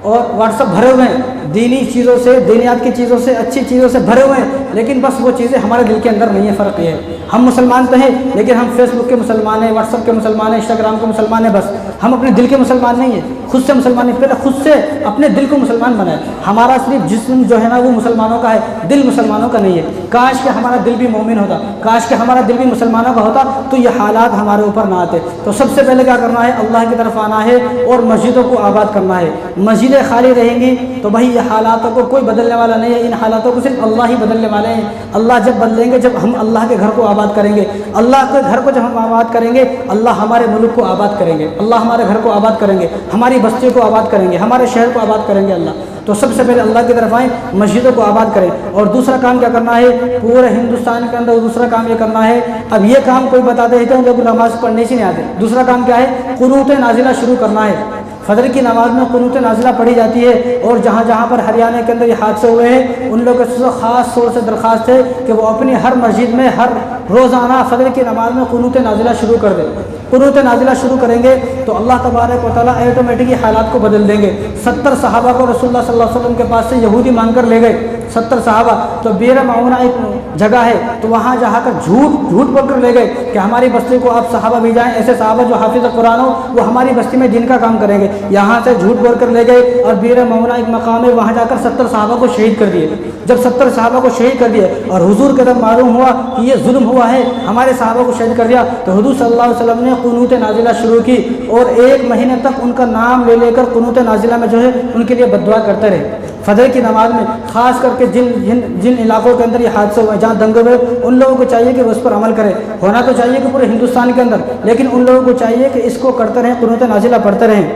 اور واٹس ایپ بھرے ہوئے ہیں دینی چیزوں سے, دینیات کی چیزوں سے, اچھی چیزوں سے بھرے ہوئے ہیں, لیکن بس وہ چیزیں ہمارے دل کے اندر نہیں ہے. فرق یہ ہے ہم مسلمان تو ہیں لیکن ہم فیس بک کے مسلمان ہیں, واٹس ایپ کے مسلمان ہیں, انسٹاگرام کے مسلمان ہیں, بس ہم اپنے دل کے مسلمان نہیں ہیں. خود سے مسلمان نہیں, پہلے خود سے اپنے دل کو مسلمان بنائے. ہمارا صرف جسم جو ہے نا وہ مسلمانوں کا ہے, دل مسلمانوں کا نہیں ہے. کاش کہ ہمارا دل بھی مومن ہوتا, کاش کہ ہمارا دل بھی مسلمانوں کا ہوتا تو یہ حالات ہمارے اوپر نہ آتے. تو سب سے پہلے کیا کرنا ہے, اللہ کی طرف آنا ہے اور مسجدوں کو آباد کرنا ہے. مسجدیں خالی رہیں گی تو بھائی یہ حالاتوں کو کوئی بدلنے والا نہیں ہے, ان حالاتوں کو صرف اللہ ہی بدلنے والے ہیں. اللہ جب بدلیں گے, جب ہم اللہ کے گھر کو آباد کریں گے, اللہ کے گھر کو جب ہم آباد کریں گے, اللہ ہمارے ملک کو آباد کریں گے, اللہ ہمارے گھر کو آباد کریں گے, ہماری بستی کو آباد کریں گے, ہمارے شہر کو آباد کریں گے اللہ. تو سب سے پہلے اللہ کی طرف آئیں, مسجدوں کو آباد کریں. اور دوسرا کام کیا کرنا ہے پورے ہندوستان کے اندر, دوسرا کام یہ کرنا ہے. اب یہ کام کوئی بتاتے ہیں تو لوگ نماز پڑھنے سے نہیں آتے. دوسرا کام کیا ہے, قنوت نازلہ شروع کرنا ہے. فجر کی نماز میں قنوت نازلہ پڑھی جاتی ہے, اور جہاں جہاں پر ہریانہ کے اندر یہ حادثے ہوئے ہیں ان لوگوں سے خاص طور سے درخواست ہے کہ وہ اپنی ہر مسجد میں ہر روزانہ فجر کی نماز میں قنوت نازلہ شروع کر دیں. قنوت نازلہ شروع کریں گے تو اللہ تبارک و تعالیٰ آٹومیٹکلی حالات کو بدل دیں گے. 70 صحابہ کو رسول اللہ صلی اللہ علیہ وسلم کے پاس سے یہودی مانگ کر لے گئے, 70 صحابہ. تو بیر معونہ ایک جگہ ہے, تو وہاں جہاں کر جھوٹ بول کر لے گئے کہ ہماری بستی کو آپ صحابہ بھی جائیں, ایسے صحابہ جو حافظ قرآن ہو وہ ہماری بستی میں دین کا کام کریں گے. یہاں سے جھوٹ بول کر لے گئے اور بیر معونہ ایک مقام ہے, وہاں جا کر 70 صحابہ کو شہید کر دیے. جب 70 صحابہ کو شہید کر دیے اور حضور کے جب معلوم ہوا کہ یہ ظلم ہوا ہے, ہمارے صحابہ کو شہید کر دیا, تو حضور صلی اللہ علیہ وسلم نے قنوت نازلہ شروع کی اور 1 مہینے تک ان کا نام لے لے کر قنوت نازلہ میں جو ہے ان کے لیے بد دعا کرتے رہے. فجر کی نماز میں خاص کر کے جن علاقوں کے اندر یہ حادثے ہوئے, جہاں دنگے ہوئے, ان لوگوں کو چاہیے کہ وہ اس پر عمل کرے. ہونا تو چاہیے کہ پورے ہندوستان کے اندر, لیکن ان لوگوں کو چاہیے کہ اس کو کرتے رہیں, قنوت نازلہ پڑھتے رہیں.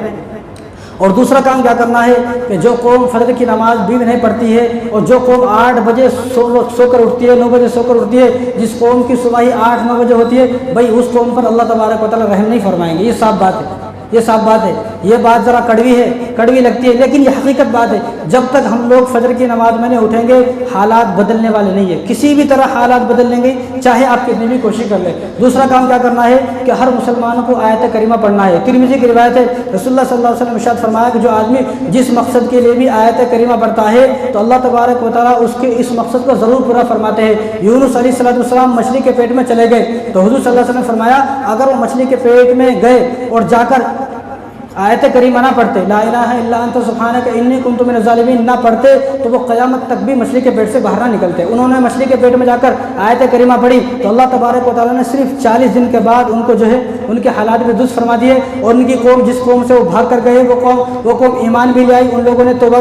اور دوسرا کام کیا کرنا ہے کہ جو قوم فجر کی نماز بھی نہیں پڑھتی ہے, اور جو قوم 8 بجے سو کر اٹھتی ہے, 9 بجے سو کر اٹھتی ہے, جس قوم کی صبح 8-9 بجے ہوتی ہے, بھائی اس قوم پر اللہ تبارک و تعالیٰ رحم نہیں فرمائیں گے. یہ صاف بات ہے, یہ صاف بات ہے. یہ بات ذرا کڑوی ہے, کڑوی لگتی ہے, لیکن یہ حقیقت بات ہے. جب تک ہم لوگ فجر کی نماز میں نہیں اٹھیں گے حالات بدلنے والے نہیں ہے. کسی بھی طرح حالات بدل لیں گے چاہے آپ کتنی بھی کوشش کر لیں. دوسرا کام کیا کرنا ہے کہ ہر مسلمان کو آیت کریمہ پڑھنا ہے. ترمذی کی روایت ہے, رسول اللہ صلی اللہ علیہ وسلم ارشاد فرمایا کہ جو آدمی جس مقصد کے لیے بھی آیت کریمہ پڑھتا ہے تو اللہ تبارک و تعالیٰ اس کے اس مقصد کو ضرور پورا فرماتے ہیں. یونس علیہ السلام مچھلی کے پیٹ میں چلے گئے تو حضور صلی اللہ علیہ وسلم نے فرمایا اگر وہ مچھلی کے پیٹ میں گئے اور جا کر آیت کریمہ نہ پڑھتے, لا الہ الا انت سبحانک انی کنت من الظالمین نہ پڑھتے, تو وہ قیامت تک بھی مچھلی کے پیٹ سے باہر نہ نکلتے. انہوں نے مچھلی کے پیٹ میں جا کر آیت کریمہ پڑھی تو اللہ تبارک و تعالیٰ نے صرف 40 دن کے بعد ان کو جو ہے ان کے حالات میں درست فرما دیے, اور ان کی قوم جس قوم سے وہ بھاگ کر گئے وہ قوم ایمان بھی لے آئی, ان لوگوں نے توبہ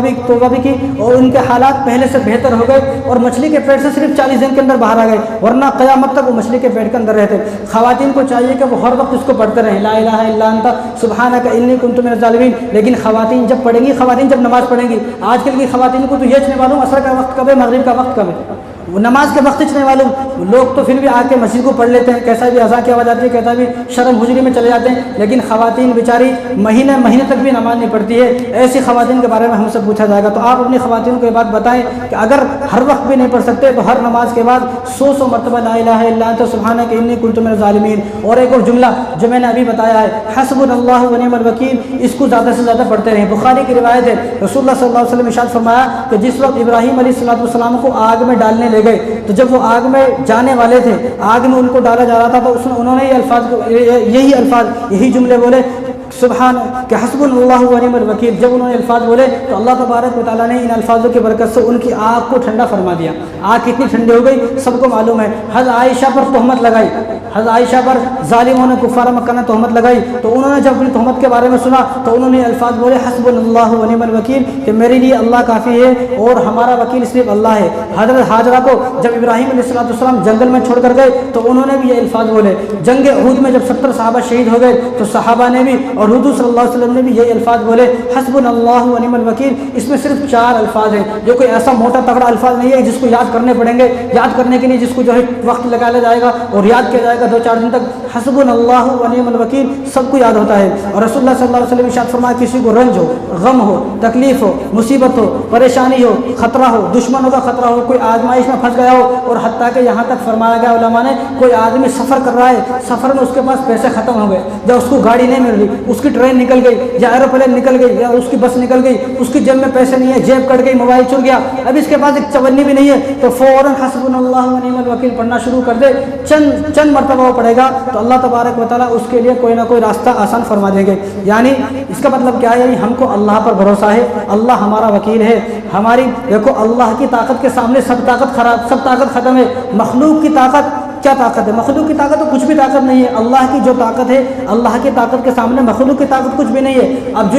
بھی کی, اور ان کے حالات پہلے سے بہتر ہو گئے, اور مچھلی کے پیٹ سے صرف 40 دن کے اندر باہر آ گئے, ورنہ قیامت تک وہ مچھلی کے پیٹ کے اندر رہتے. خواتین کو چاہیے کہ وہ ہر وقت اس کو پڑھتے رہیں, لا الہ الا انت سبحانک انی کنت من الظالمین. لیکن خواتین جب پڑھیں گی, خواتین جب نماز پڑھیں گی, آج کل کی خواتین کو تو یہ نہیں معلوم عصر کا وقت کب ہے, مغرب کا وقت کب ہے, وہ نماز کے وقت نہیں معلوم. لوگ تو پھر بھی آ کے مسجد کو پڑھ لیتے ہیں, کیسا بھی اذان کی آواز آتی ہے, کیسا بھی شرم حجری میں چلے جاتے ہیں, لیکن خواتین بیچاری مہینے تک بھی نماز نہیں پڑھتی ہے. ایسی خواتین کے بارے میں ہم سے پوچھا جائے گا تو آپ اپنی خواتین کو یہ بات بتائیں کہ اگر ہر وقت بھی نہیں پڑھ سکتے تو ہر نماز کے بعد 100 مرتبہ لا الہ الا انت سبحانک انی کنت من الظالمین. اور ایک اور جملہ جو میں نے ابھی بتایا ہے, حسبنا اللہ و نعم الوکیل, اس کو زیادہ سے زیادہ پڑھتے رہیں. بخاری کی روایت ہے, رسول اللہ صلی اللہ علیہ وسلم ارشاد فرمایا کہ جس وقت ابراہیم علیہ السلام کو آگ میں ڈالنے لے گئے, تو جب وہ آگ میں جانے والے تھے, آگ میں ان کو ڈالا جا رہا تھا, تو انہوں نے یہی الفاظ یہی جملے بولے, سبحان کہ حسبنا اللہ و نعم الوکیل. جب انہوں نے الفاظ بولے تو اللہ تبارک و تعالیٰ نے ان الفاظوں کی برکت سے ان کی آگ کو ٹھنڈا فرما دیا. آگ کتنی ٹھنڈی ہو گئی سب کو معلوم ہے. حضرت عائشہ پر تہمت لگائی, حضرت عائشہ پر ظالموں نے کفار مکہ نے تہمت لگائی, تو انہوں نے جب اپنی تہمت کے بارے میں سنا تو انہوں نے الفاظ بولے حسبنا اللہ و نعم الوکیل, کہ میرے لیے اللہ کافی ہے اور ہمارا وکیل صرف اللہ ہے. حضرت ہاجرہ کو جب ابراہیم علیہ السلام جنگل میں چھوڑ کر گئے تو انہوں نے بھی یہ الفاظ بولے. جنگ احد میں جب 70 صحابہ شہید ہو گئے تو صحابہ نے بھی اور حضور صلی اللہ علیہ وسلم نے بھی یہی الفاظ بولے حسبنا اللہ و نعم الوکیل. اس میں صرف 4 الفاظ ہیں جو کوئی ایسا موٹا تگڑا الفاظ نہیں ہے جس کو یاد کرنے پڑیں گے. یاد کرنے کے لیے جس کو جو ہے وقت لگایا جائے گا اور یاد کیا جائے گا 2-4 دن تک. حسبنا اللہ و نعم الوکیل سب کو یاد ہوتا ہے. اور رسول اللہ صلی اللہ علیہ وسلم ارشاد فرمایا کسی کو رنج ہو، غم ہو، تکلیف ہو، مصیبت ہو، پریشانی ہو، خطرہ ہو، دشمنوں کا خطرہ ہو، کوئی آزمائش میں پھنس گیا ہو، اور حتیٰ کہ یہاں تک فرمایا گیا علماء نے کوئی آدمی سفر کر رہا ہے، سفر میں اس کے پاس پیسے ختم ہو گئے یا اس کو گاڑی نہیں مل رہی، اس کی ٹرین نکل گئی یا ایروپلین نکل گئی یا اس کی بس نکل گئی، اس کی جیب میں پیسے نہیں ہے، جیب کٹ گئی، موبائل چور گیا، اب اس کے پاس ایک چونی بھی نہیں ہے، تو فوراً حسبنا اللہ و نعم الوکیل پڑھنا شروع کر دے. چند مرتبہ وہ پڑھے گا تو اللہ تبارک و تعالیٰ اس کے لیے کوئی نہ کوئی راستہ آسان فرما دیں گے. یعنی اس کا مطلب کیا ہے؟ یعنی ہم کو اللہ پر بھروسہ ہے، اللہ ہمارا وکیل ہے. ہماری دیکھو اللہ کی طاقت کے سامنے سب طاقت ختم ہے. مخلوق کی طاقت کیا طاقت ہے؟ مخلوق کی طاقت تو کچھ بھی طاقت نہیں ہے. اللہ کی جو طاقت ہے، اللہ کی طاقت کے سامنے مخلوق کی طاقت کچھ بھی نہیں ہے. اب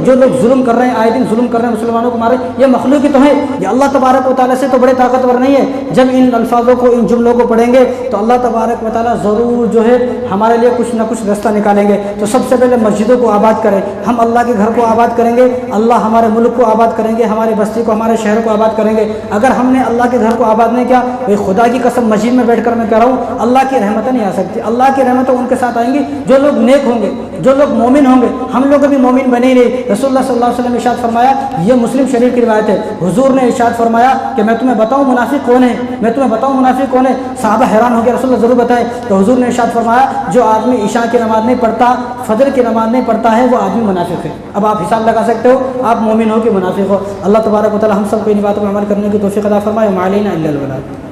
جو لوگ ظلم کر رہے ہیں، آئے دن ظلم کر رہے ہیں، مسلمانوں کو مارے، یہ مخلوق ہی تو ہے، یہ اللہ تبارک و تعالیٰ سے تو بڑے طاقتور نہیں ہے. جب ان الفاظوں کو، ان جملوں کو پڑھیں گے تو اللہ تبارک و تعالیٰ ضرور جو ہے ہمارے لیے کچھ نہ کچھ راستہ نکالیں گے. تو سب سے پہلے مسجدوں کو آباد کریں. ہم اللہ کے گھر کو آباد کریں گے، اللہ ہمارے ملک کو آباد کریں گے، ہماری بستی کو، ہمارے شہر کو آباد کریں گے. اگر ہم نے اللہ کے گھر کو آباد نہیں کیا، خدا کی قسم مسجد میں بیٹھ کر میں کہہ رہا ہوں اللہ کی رحمتیں نہیں آ سکتی. اللہ کی رحمتیں ان کے ساتھ آئیں گی جو لوگ نیک ہوں گے، جو لوگ مومن ہوں گے. ہم لوگ ابھی مومن بنے ہی نہیں. رسول اللہ صلی اللہ علیہ وسلم نے ارشاد فرمایا، یہ مسلم شریف کی روایت ہے، حضور نے ارشاد فرمایا کہ میں تمہیں بتاؤں منافق کون ہے، میں تمہیں بتاؤں منافق کون ہے. صحابہ حیران ہو گئے، رسول اللہ ضرور بتائیں. تو حضور نے ارشاد فرمایا جو آدمی عشاء کی نماز نہیں پڑھتا، فجر کی نماز نہیں پڑھتا ہے، وہ آدمی منافق ہے. اب آپ حساب لگا سکتے ہو آپ مومن ہو کہ منافق ہو. اللہ تبارک و تعالی ہم سب کو ان باتوں پر عمل کرنے کی توفیق عطا فرمائے. وما علینا الا البلاغ.